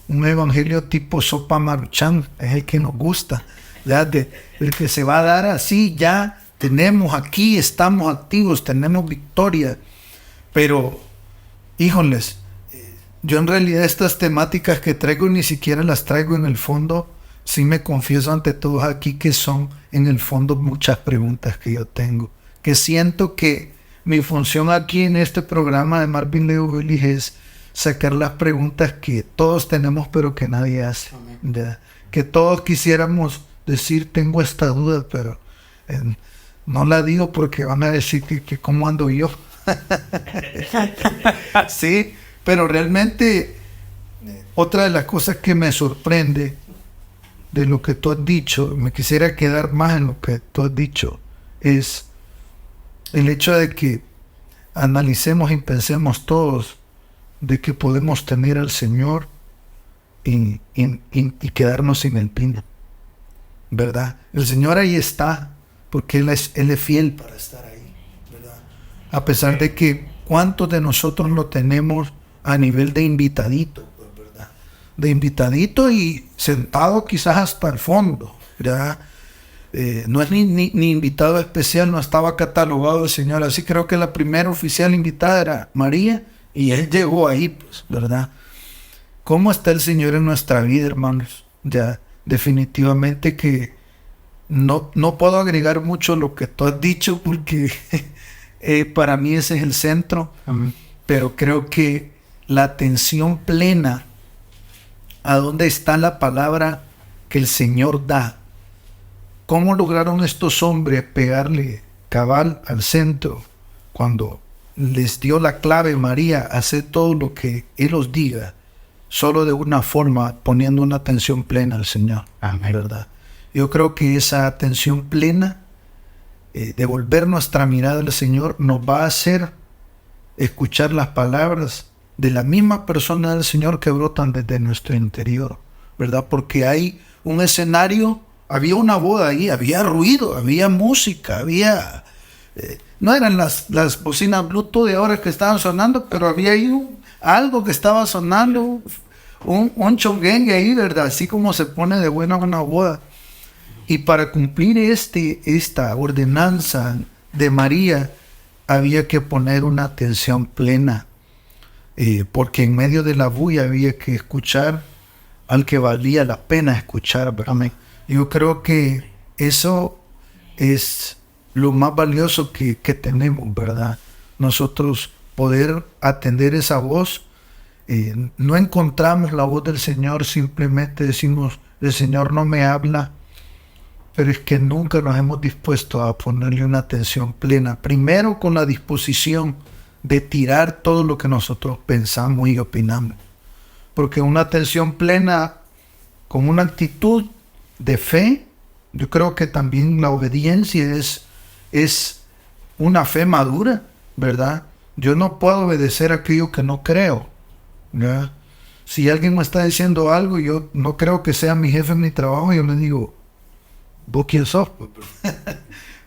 [SPEAKER 2] un evangelio tipo sopa Maruchan, es el que nos gusta, ¿verdad? El que se va a dar así, ya tenemos aquí, estamos activos, tenemos victoria. Pero, híjoles, yo en realidad estas temáticas que traigo ni siquiera las traigo en el fondo. Sí me confieso ante todos aquí que son en el fondo muchas preguntas que yo tengo, que siento que mi función aquí en este programa de Marvin Leo Willis es sacar las preguntas que todos tenemos pero que nadie hace, ¿verdad? Que todos quisiéramos decir, tengo esta duda, pero no la digo porque van a decir que cómo ando yo. Sí, pero realmente otra de las cosas que me sorprende de lo que tú has dicho, me quisiera quedar más en lo que tú has dicho, es el hecho de que analicemos y pensemos todos de que podemos tener al Señor y quedarnos sin el pino, ¿verdad? El Señor ahí está, porque Él es fiel para estar ahí, ¿verdad? A pesar de que cuántos de nosotros lo tenemos a nivel de invitadito, ¿verdad? De invitadito y sentado quizás hasta el fondo, ¿verdad? No es ni invitado especial, no estaba catalogado el Señor. Así creo que la primera oficial invitada era María, y Él llegó ahí, pues, ¿verdad? ¿Cómo está el Señor en nuestra vida, hermanos? Ya, definitivamente que no puedo agregar mucho lo que tú has dicho, porque para mí ese es el centro. Amén. Pero creo que la atención plena a dónde está la palabra que el Señor da. ¿Cómo lograron estos hombres pegarle cabal al centro cuando les dio la clave María, hacer todo lo que Él os diga, solo de una forma, poniendo una atención plena al Señor? Amén. ¿Verdad? Yo creo que esa atención plena, devolver nuestra mirada al Señor, nos va a hacer escuchar las palabras de la misma persona del Señor que brotan desde nuestro interior, ¿verdad? Porque hay un escenario, había una boda ahí, había ruido, había música, había... no eran las bocinas Bluetooth de ahora que estaban sonando, pero había ahí algo que estaba sonando, un chonguengue ahí, ¿verdad? Así como se pone de buena una boda. Y para cumplir esta ordenanza de María, había que poner una atención plena, porque en medio de la bulla había que escuchar al que valía la pena escuchar, ¿verdad? Yo creo que eso es lo más valioso que tenemos, ¿verdad? Nosotros poder atender esa voz. No encontramos la voz del Señor, simplemente decimos, el Señor no me habla, pero es que nunca nos hemos dispuesto a ponerle una atención plena, primero con la disposición de tirar todo lo que nosotros pensamos y opinamos, porque una atención plena con una actitud de fe, yo creo que también la obediencia es una fe madura, ¿verdad? Yo no puedo obedecer aquello que no creo, ¿ya? Si alguien me está diciendo algo y yo no creo que sea mi jefe en mi trabajo, yo le digo, ¿vos quién sos?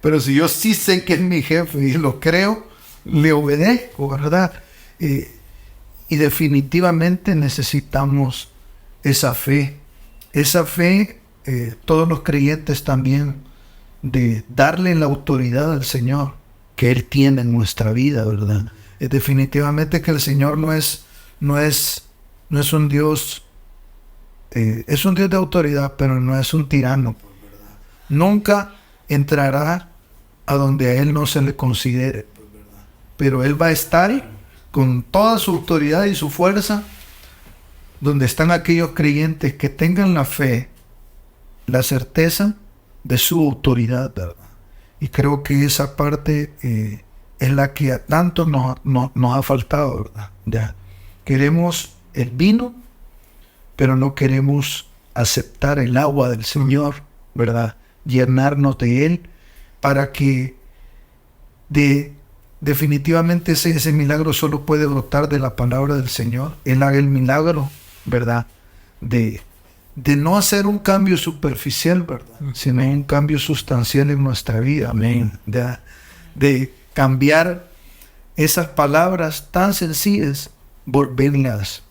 [SPEAKER 2] Pero si yo sí sé que es mi jefe y lo creo, le obedezco, ¿verdad? Y definitivamente necesitamos esa fe. Esa fe, todos los creyentes también, de darle la autoridad al Señor que Él tiene en nuestra vida, ¿verdad? Definitivamente que el Señor no es un Dios, es un Dios de autoridad, pero no es un tirano. Nunca entrará a donde a Él no se le considere, pero Él va a estar con toda su autoridad y su fuerza donde están aquellos creyentes que tengan la fe, la certeza de su autoridad, ¿verdad? Y creo que esa parte es la que a tanto nos ha faltado, ¿verdad? Ya. Queremos el vino, pero no queremos aceptar el agua del Señor, ¿verdad? Llenarnos de Él para que definitivamente ese milagro solo puede brotar de la palabra del Señor. Él haga el milagro, ¿verdad? De no hacer un cambio superficial, ¿verdad? Sino un cambio sustancial en nuestra vida, amén. De cambiar esas palabras tan sencillas, volverlas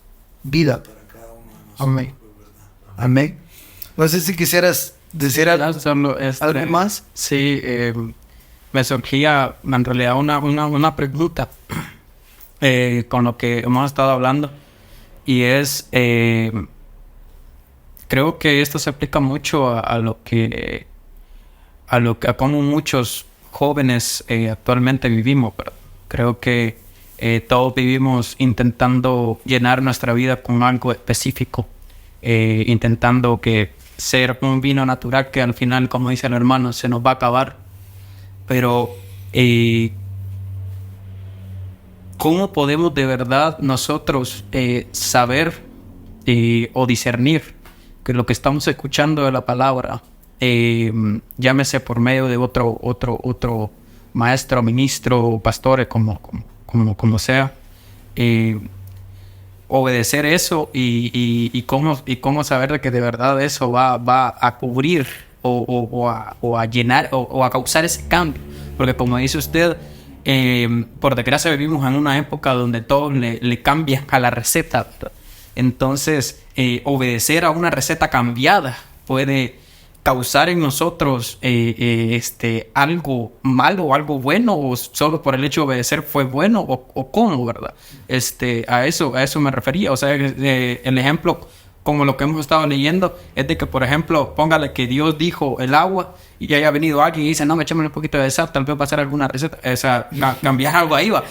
[SPEAKER 2] vida para cada uno de nosotros. Amén. Amén. No sé si quisieras decir algo más.
[SPEAKER 3] Sí, me surgía en realidad una pregunta con lo que hemos estado hablando, y es, creo que esto se aplica mucho a cómo muchos jóvenes actualmente vivimos, pero creo que todos vivimos intentando llenar nuestra vida con algo específico, intentando que ser un vino natural que al final, como dice el hermano, se nos va a acabar. Pero ¿cómo podemos de verdad nosotros saber o discernir que lo que estamos escuchando de la palabra, llámese por medio de otro maestro, ministro, pastores, como sea, obedecer eso y cómo saber de que de verdad eso va a cubrir o a llenar o a causar ese cambio? Porque como dice usted, por desgracia vivimos en una época donde todo le cambia a la receta, ¿verdad? Entonces obedecer a una receta cambiada puede causar en nosotros algo malo o algo bueno, o solo por el hecho de obedecer fue bueno, o cómo, ¿verdad? A eso me refería. O sea, el ejemplo, como lo que hemos estado leyendo, es de que, por ejemplo, póngale que Dios dijo el agua y haya venido alguien y dice, no, me echémosle un poquito de sal, tal vez va a hacer alguna receta, cambiar algo ahí va.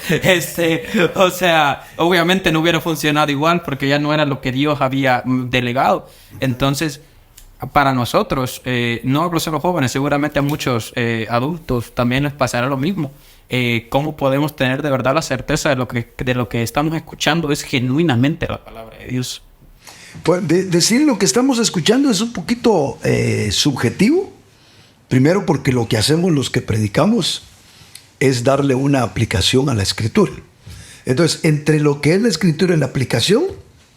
[SPEAKER 3] O sea, obviamente no hubiera funcionado igual porque ya no era lo que Dios había delegado. Entonces, para nosotros, no hablo solo jóvenes, seguramente a muchos adultos también les pasará lo mismo. ¿Cómo podemos tener de verdad la certeza de lo que estamos escuchando es genuinamente la palabra de Dios?
[SPEAKER 1] Pues decir lo que estamos escuchando es un poquito subjetivo. Primero porque lo que hacemos los que predicamos es darle una aplicación a la Escritura. Entonces, entre lo que es la escritura y la aplicación,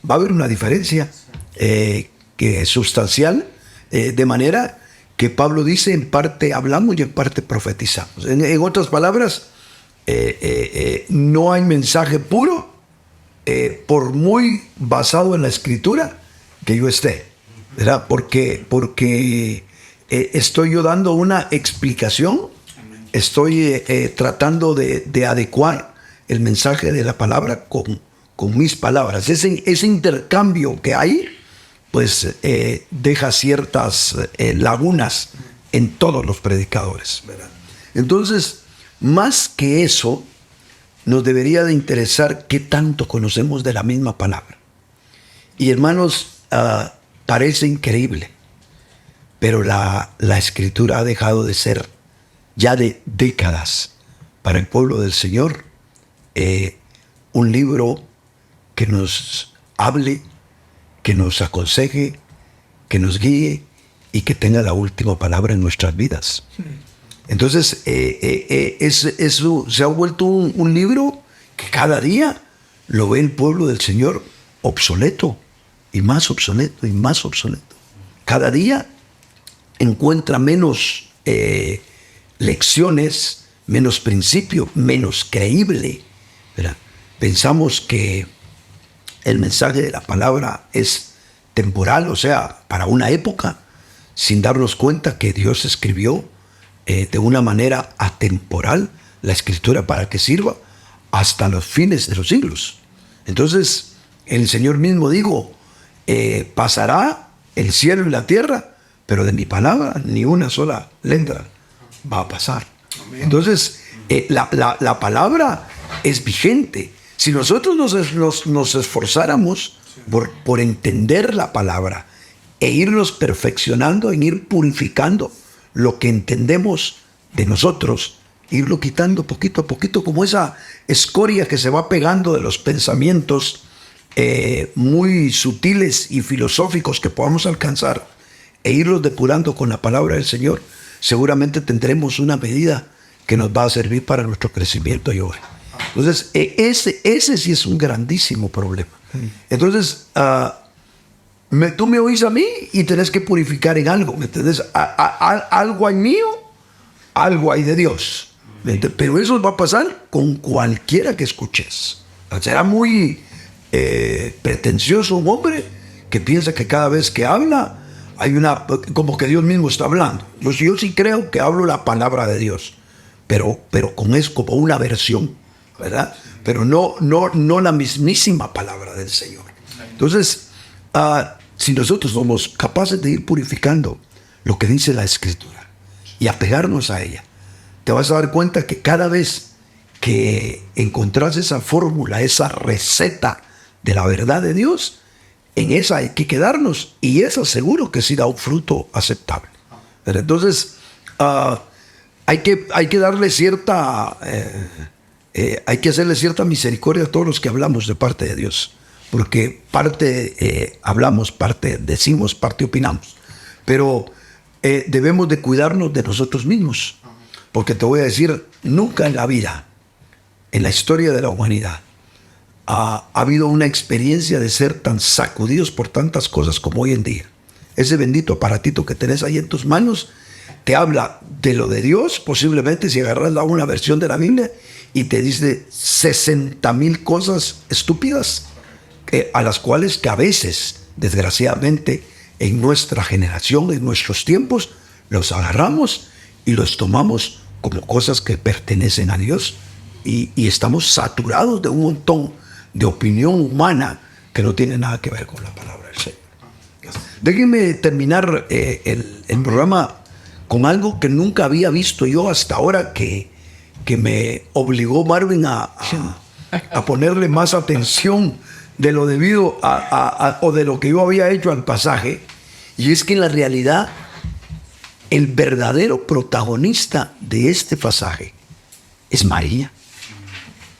[SPEAKER 1] va a haber una diferencia que es sustancial, de manera que Pablo dice, en parte hablamos y en parte profetizamos. En otras palabras, no hay mensaje puro, por muy basado en la escritura que yo esté, ¿verdad? Porque estoy yo dando una explicación, estoy tratando de adecuar el mensaje de la palabra con mis palabras. Ese intercambio que hay, pues deja ciertas lagunas en todos los predicadores, ¿verdad? Entonces, más que eso, nos debería de interesar qué tanto conocemos de la misma palabra. Y hermanos, parece increíble, pero la escritura ha dejado de ser, ya de décadas, para el pueblo del Señor, un libro que nos hable, que nos aconseje, que nos guíe y que tenga la última palabra en nuestras vidas. Entonces, eso se ha vuelto un libro que cada día lo ve el pueblo del Señor obsoleto, y más obsoleto, y más obsoleto. Cada día encuentra menos lecciones, menos principio, menos creíble, ¿verdad? Pensamos que el mensaje de la palabra es temporal, o sea, para una época, sin darnos cuenta que Dios escribió de una manera atemporal la escritura para que sirva hasta los fines de los siglos. Entonces, el Señor mismo dijo, pasará el cielo y la tierra, pero de mi palabra ni una sola letra va a pasar. Entonces, la palabra es vigente. Si nosotros nos esforzáramos por entender la palabra e irnos perfeccionando, en ir purificando lo que entendemos de nosotros, irlo quitando poquito a poquito, como esa escoria que se va pegando de los pensamientos muy sutiles y filosóficos que podamos alcanzar, e irlos depurando con la palabra del Señor, seguramente tendremos una medida que nos va a servir para nuestro crecimiento y obra. Entonces, ese sí es un grandísimo problema. Entonces, tú me oís a mí y tenés que purificar en algo, ¿me entendés? Algo hay mío, algo hay de Dios. Pero eso va a pasar con cualquiera que escuches. Será muy pretencioso un hombre que piensa que cada vez que habla hay como que Dios mismo está hablando. Yo sí creo que hablo la palabra de Dios, pero con eso como una versión, ¿verdad? Pero no la mismísima palabra del Señor. Entonces, si nosotros somos capaces de ir purificando lo que dice la Escritura y apegarnos a ella, te vas a dar cuenta que cada vez que encontrás esa fórmula, esa receta de la verdad de Dios, en esa hay que quedarnos, y eso seguro que sí da un fruto aceptable. Pero entonces, hay que darle cierta... hay que hacerle cierta misericordia a todos los que hablamos de parte de Dios, porque parte hablamos, parte decimos, parte opinamos, pero debemos de cuidarnos de nosotros mismos, porque te voy a decir, nunca en la vida, en la historia de la humanidad, ha habido una experiencia de ser tan sacudidos por tantas cosas como hoy en día. Ese bendito aparatito que tenés ahí en tus manos te habla de lo de Dios, posiblemente si agarras una versión de la Biblia, y te dice 60,000 cosas estúpidas, a las cuales que a veces, desgraciadamente, en nuestra generación, en nuestros tiempos, los agarramos y los tomamos como cosas que pertenecen a Dios, y estamos saturados de un montón de opinión humana que no tiene nada que ver con la palabra del Señor. Déjenme terminar el programa con algo que nunca había visto yo hasta ahora, que me obligó Marvin a ponerle más atención de lo debido o de lo que yo había hecho al pasaje, y es que en la realidad el verdadero protagonista de este pasaje es María.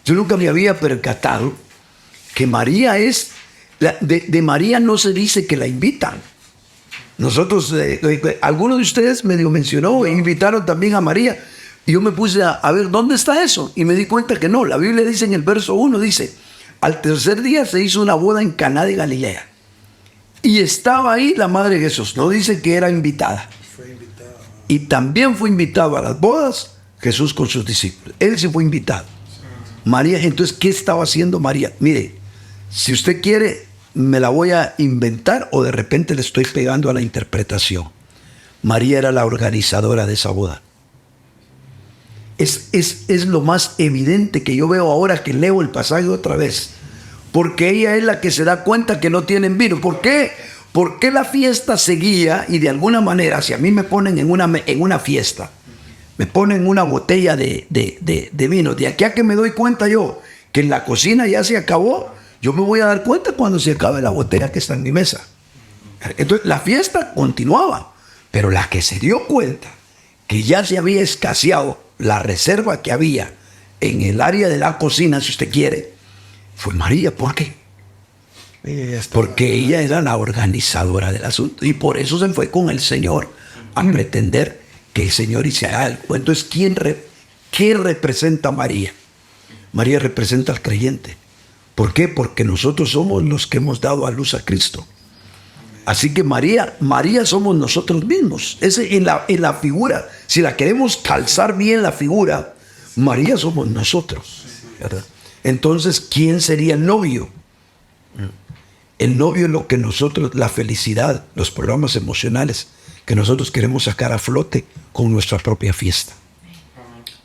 [SPEAKER 1] Yo nunca me había percatado que María es... De María no se dice que la invitan. Nosotros, algunos de ustedes medio mencionó e invitaron también a María, Y yo me puse a ver dónde está eso. Y me di cuenta que no. La Biblia dice en el verso 1, dice, al tercer día se hizo una boda en Caná de Galilea. Y estaba ahí la madre de Jesús. No dice que era invitada. Y también fue invitado a las bodas Jesús con sus discípulos. Él sí fue invitado. María, entonces, ¿qué estaba haciendo María? Mire, si usted quiere, me la voy a inventar o de repente le estoy pegando a la interpretación. María era la organizadora de esa boda. Es lo más evidente que yo veo ahora que leo el pasaje otra vez. Porque ella es la que se da cuenta que no tienen vino. ¿Por qué? Porque la fiesta seguía y de alguna manera, si a mí me ponen en una fiesta, me ponen una botella de vino, de aquí a que me doy cuenta yo que en la cocina ya se acabó, yo me voy a dar cuenta cuando se acabe la botella que está en mi mesa. Entonces la fiesta continuaba, pero la que se dio cuenta que ya se había escaseado la reserva que había en el área de la cocina, si usted quiere, fue María. ¿Por qué? Porque ella era la organizadora del asunto y por eso se fue con el Señor a pretender que el Señor hiciera algo. Entonces, ¿qué representa María? María representa al creyente. ¿Por qué? Porque nosotros somos los que hemos dado a luz a Cristo. Así que María somos nosotros mismos. En la figura, si la queremos calzar bien la figura, María somos nosotros, ¿verdad? Entonces, ¿quién sería el novio? El novio es lo que nosotros, la felicidad, los programas emocionales que nosotros queremos sacar a flote con nuestra propia fiesta.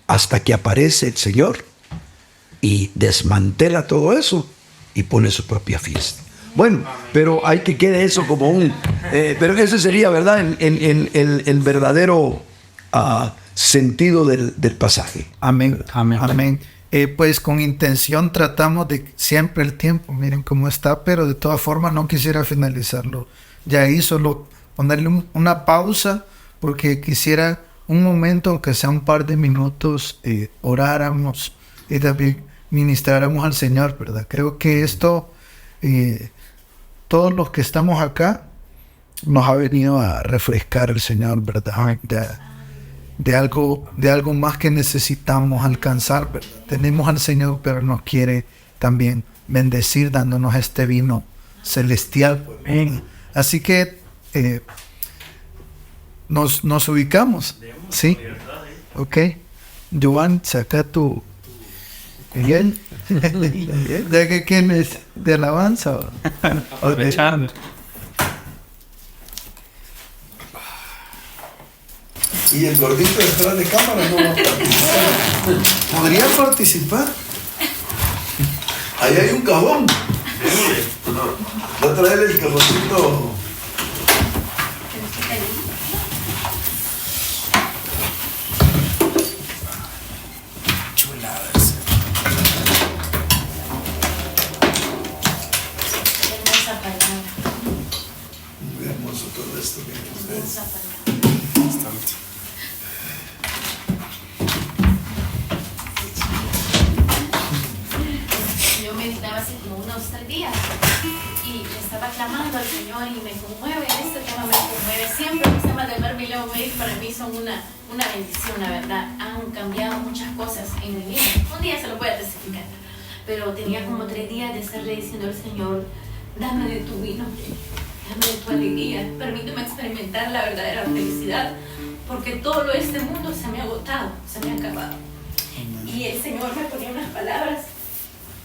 [SPEAKER 1] Hasta que aparece el Señor y desmantela todo eso y pone su propia fiesta. Bueno, pero hay que quede eso como pero ese sería, ¿verdad?, el verdadero sentido del pasaje.
[SPEAKER 2] Amén. Amén. Pues con intención tratamos de siempre el tiempo, miren cómo está, pero de todas formas no quisiera finalizarlo ya ahí, solo ponerle una pausa, porque quisiera un momento, aunque sea un par de minutos, oráramos y también ministráramos al Señor, ¿verdad? Creo que esto, todos los que estamos acá, nos ha venido a refrescar el Señor, ¿verdad? De algo más que necesitamos alcanzar, ¿verdad? Tenemos al Señor, pero nos quiere también bendecir dándonos este vino celestial. Así que nos ubicamos, ¿sí? Ok. Joan, saca tu... Bien. ¿De qué quién es? ¿De alabanza?
[SPEAKER 3] Aprovechando.
[SPEAKER 1] Y el gordito detrás de cámara no va a participar. ¿Podría participar? Ahí hay un cajón. Va a traer el cajoncito. Chulada ese.
[SPEAKER 4] Hermosa palabra.
[SPEAKER 1] Muy hermoso todo esto.
[SPEAKER 4] Hermosa palabra.
[SPEAKER 1] Bastante.
[SPEAKER 4] Yo meditaba hace como unos 3 días y le estaba clamando al Señor y me conmueve, este tema me conmueve. Siempre los temas de Mervyn Leo May para mí son una bendición, la verdad. Han cambiado muchas cosas en mi vida. Un día se lo voy a testificar, pero tenía como 3 días de estarle diciendo al Señor, dame de tu vino, dame de tu alegría, permíteme experimentar la verdadera felicidad, porque todo lo de este mundo se me ha agotado, se me ha acabado. Y el Señor me ponía unas palabras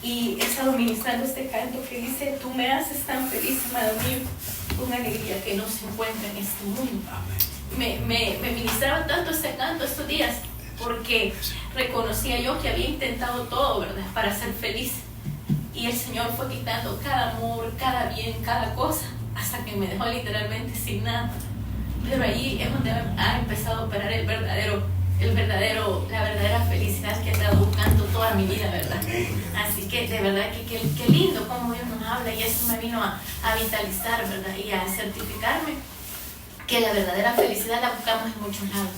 [SPEAKER 4] y he estado ministrando este canto que dice, tú me haces tan feliz, amado mío, con alegría que no se encuentra en este mundo. Me ministraba tanto este canto estos días porque reconocía yo que había intentado todo, ¿verdad?, para ser feliz. Y el Señor fue quitando cada amor, cada bien, cada cosa, hasta que me dejó literalmente sin nada. Pero ahí es donde ha empezado a operar la verdadera felicidad que he estado buscando toda mi vida, ¿verdad? Así que de verdad que qué lindo cómo Dios nos habla, y eso me vino a vitalizar, ¿verdad? Y a certificarme que la verdadera felicidad la buscamos en muchos lados,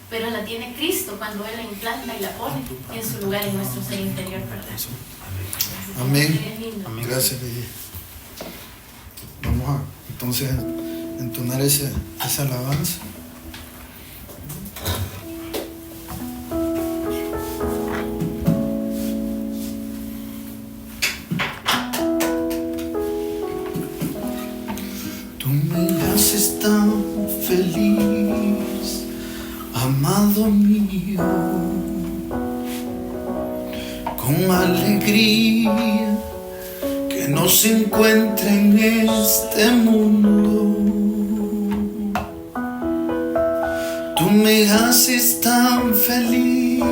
[SPEAKER 4] pero la tiene Cristo cuando Él la implanta y la pone en su lugar en nuestro ser interior, ¿verdad?
[SPEAKER 2] Amén. Gracias, Lidia. Vamos a entonces entonar esa alabanza.
[SPEAKER 5] con alegría que no se encuentra en este mundo. Tú me haces tan feliz,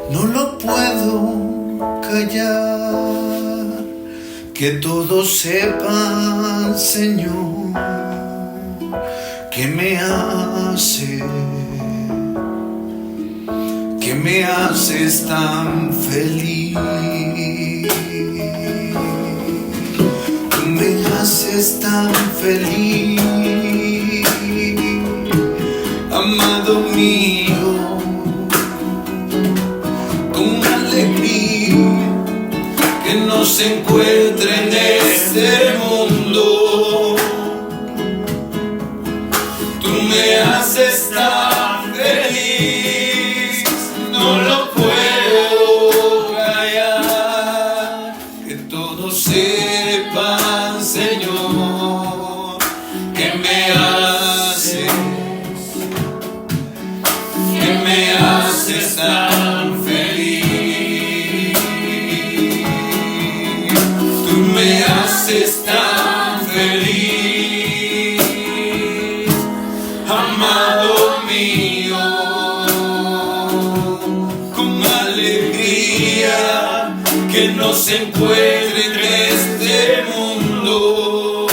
[SPEAKER 5] no lo puedo callar, que todos sepan, Señor, que me haces tan feliz. Tú me haces tan feliz, amado mío, con alegría que no se encuentra en este mundo. Tú me haces tan feliz, no lo puedo callar, que todos sepan, Señor, que me haces tan feliz. Tú me haces tan feliz, amado mío, con alegría que no se encuentre en este mundo.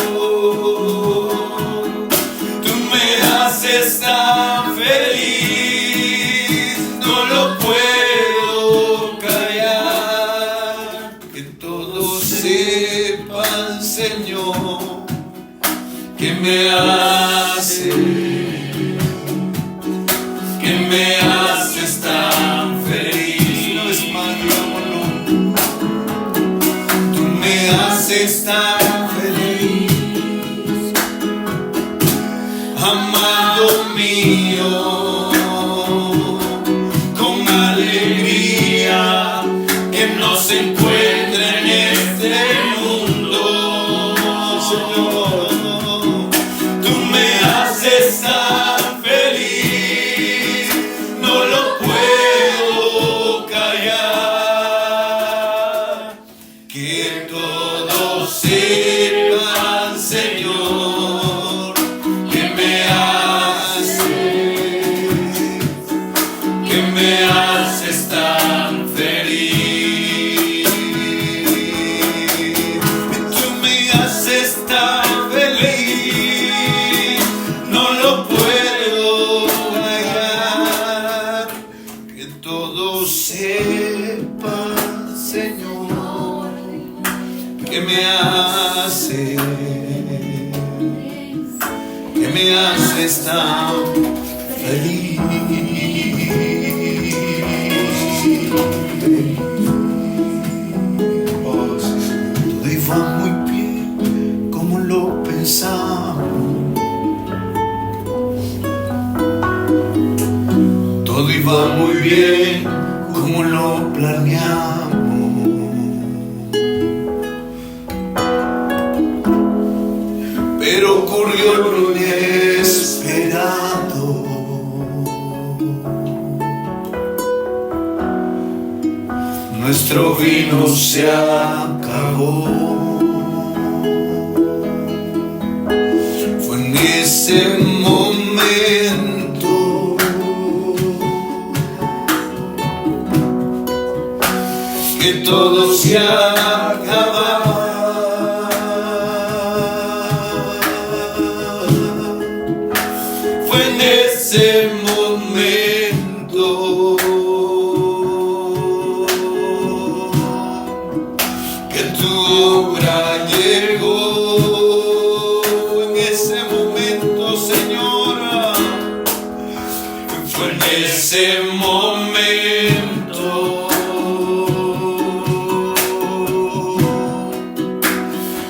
[SPEAKER 5] Tú me haces tan feliz, no lo puedo callar, que todos sepan, Señor, que me haces tan feliz. No es más, digámoslo. Tú me haces tan feliz, amado mío, con alegría que no se encuentra en este mundo, Señor. Tú me haces tan feliz, no lo puedo callar, que todos sepan, Señor, que me haces tan feliz. Tú me haces tan feliz, no lo puedo negar, que todos sepan, Señor, que me haces tan feliz. Todo iba muy bien como lo pensamos, todo iba muy bien como lo planeamos, pero ocurrió lo inesperado. Nuestro vino se acabó. Fue en ese momento que todo se acababa. Fue en ese momento que tu obra llegó. En ese momento, Señora, fue en ese momento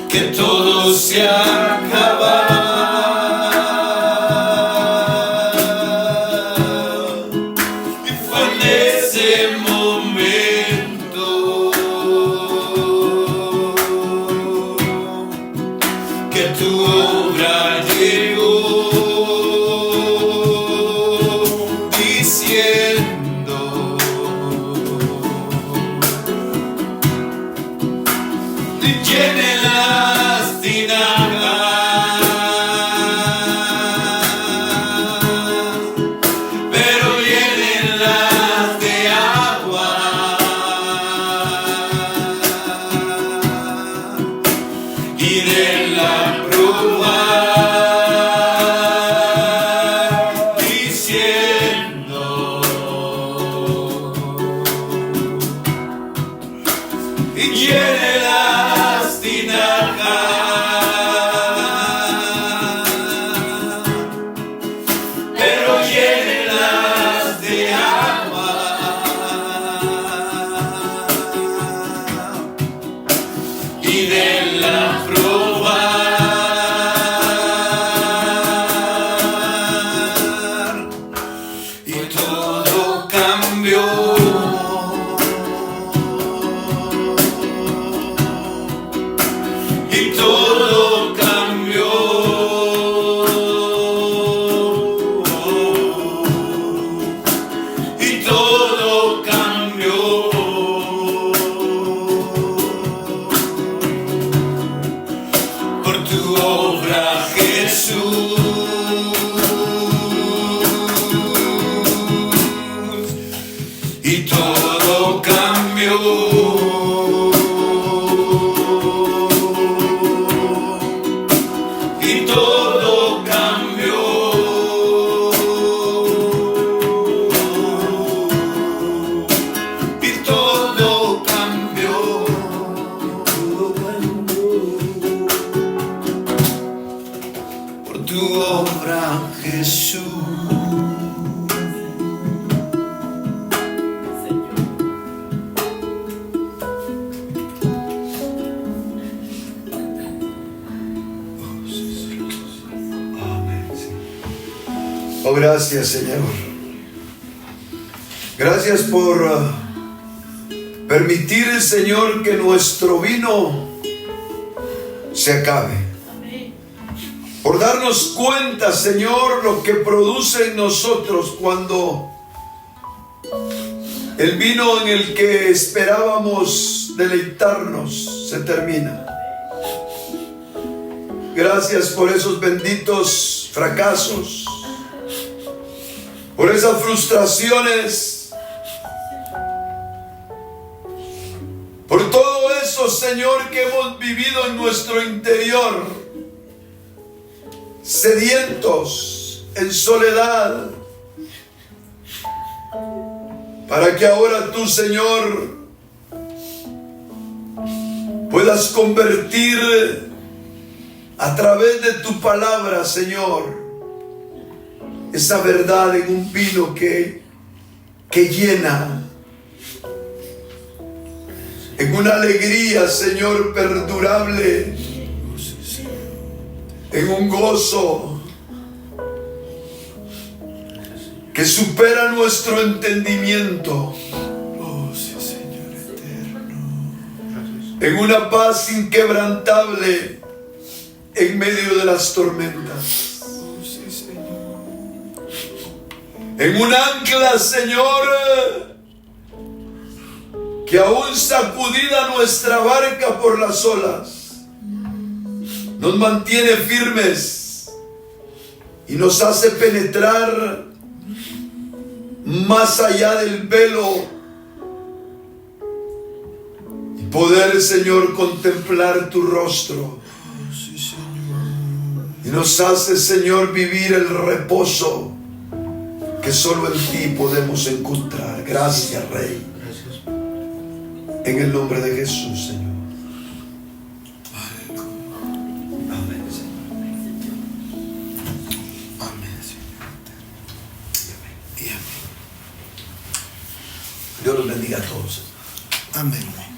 [SPEAKER 5] que todo se acaba. Y fue en ese momento llene las tinajas, pero llénenlas de agua. Y denla probar, diciendo: y llene las tinajas, pero llénenlas de agua. Y denla probar. Y todo cambió. Y todo cambió. Y todo cambió. Por tu obra, Jesús. Y todo cambió. Y todo cambió. Y todo cambió. Por tu obra, Jesús.
[SPEAKER 1] Oh, gracias, Señor. Gracias por permitir, Señor, que nuestro vino se acabe. Por darnos cuenta, Señor, lo que produce en nosotros cuando el vino en el que esperábamos deleitarnos se termina. Gracias por esos benditos fracasos, por esas frustraciones, por todo eso, Señor, que hemos vivido en nuestro interior, sedientos, en soledad, para que ahora tú, Señor, puedas convertir a través de tu palabra, Señor, esa verdad en un vino que llena, en una alegría, Señor, perdurable, en un gozo que supera nuestro entendimiento, en una paz inquebrantable en medio de las tormentas. En un ancla, Señor, que aún sacudida nuestra barca por las olas, nos mantiene firmes y nos hace penetrar más allá del velo y poder, Señor, contemplar tu rostro. Y nos hace, Señor, vivir el reposo que solo en ti podemos encontrar. Gracias, Rey. En el nombre de Jesús, Señor. Amén, Señor. Amén, Señor. Y amén. Dios los bendiga a todos. Amén.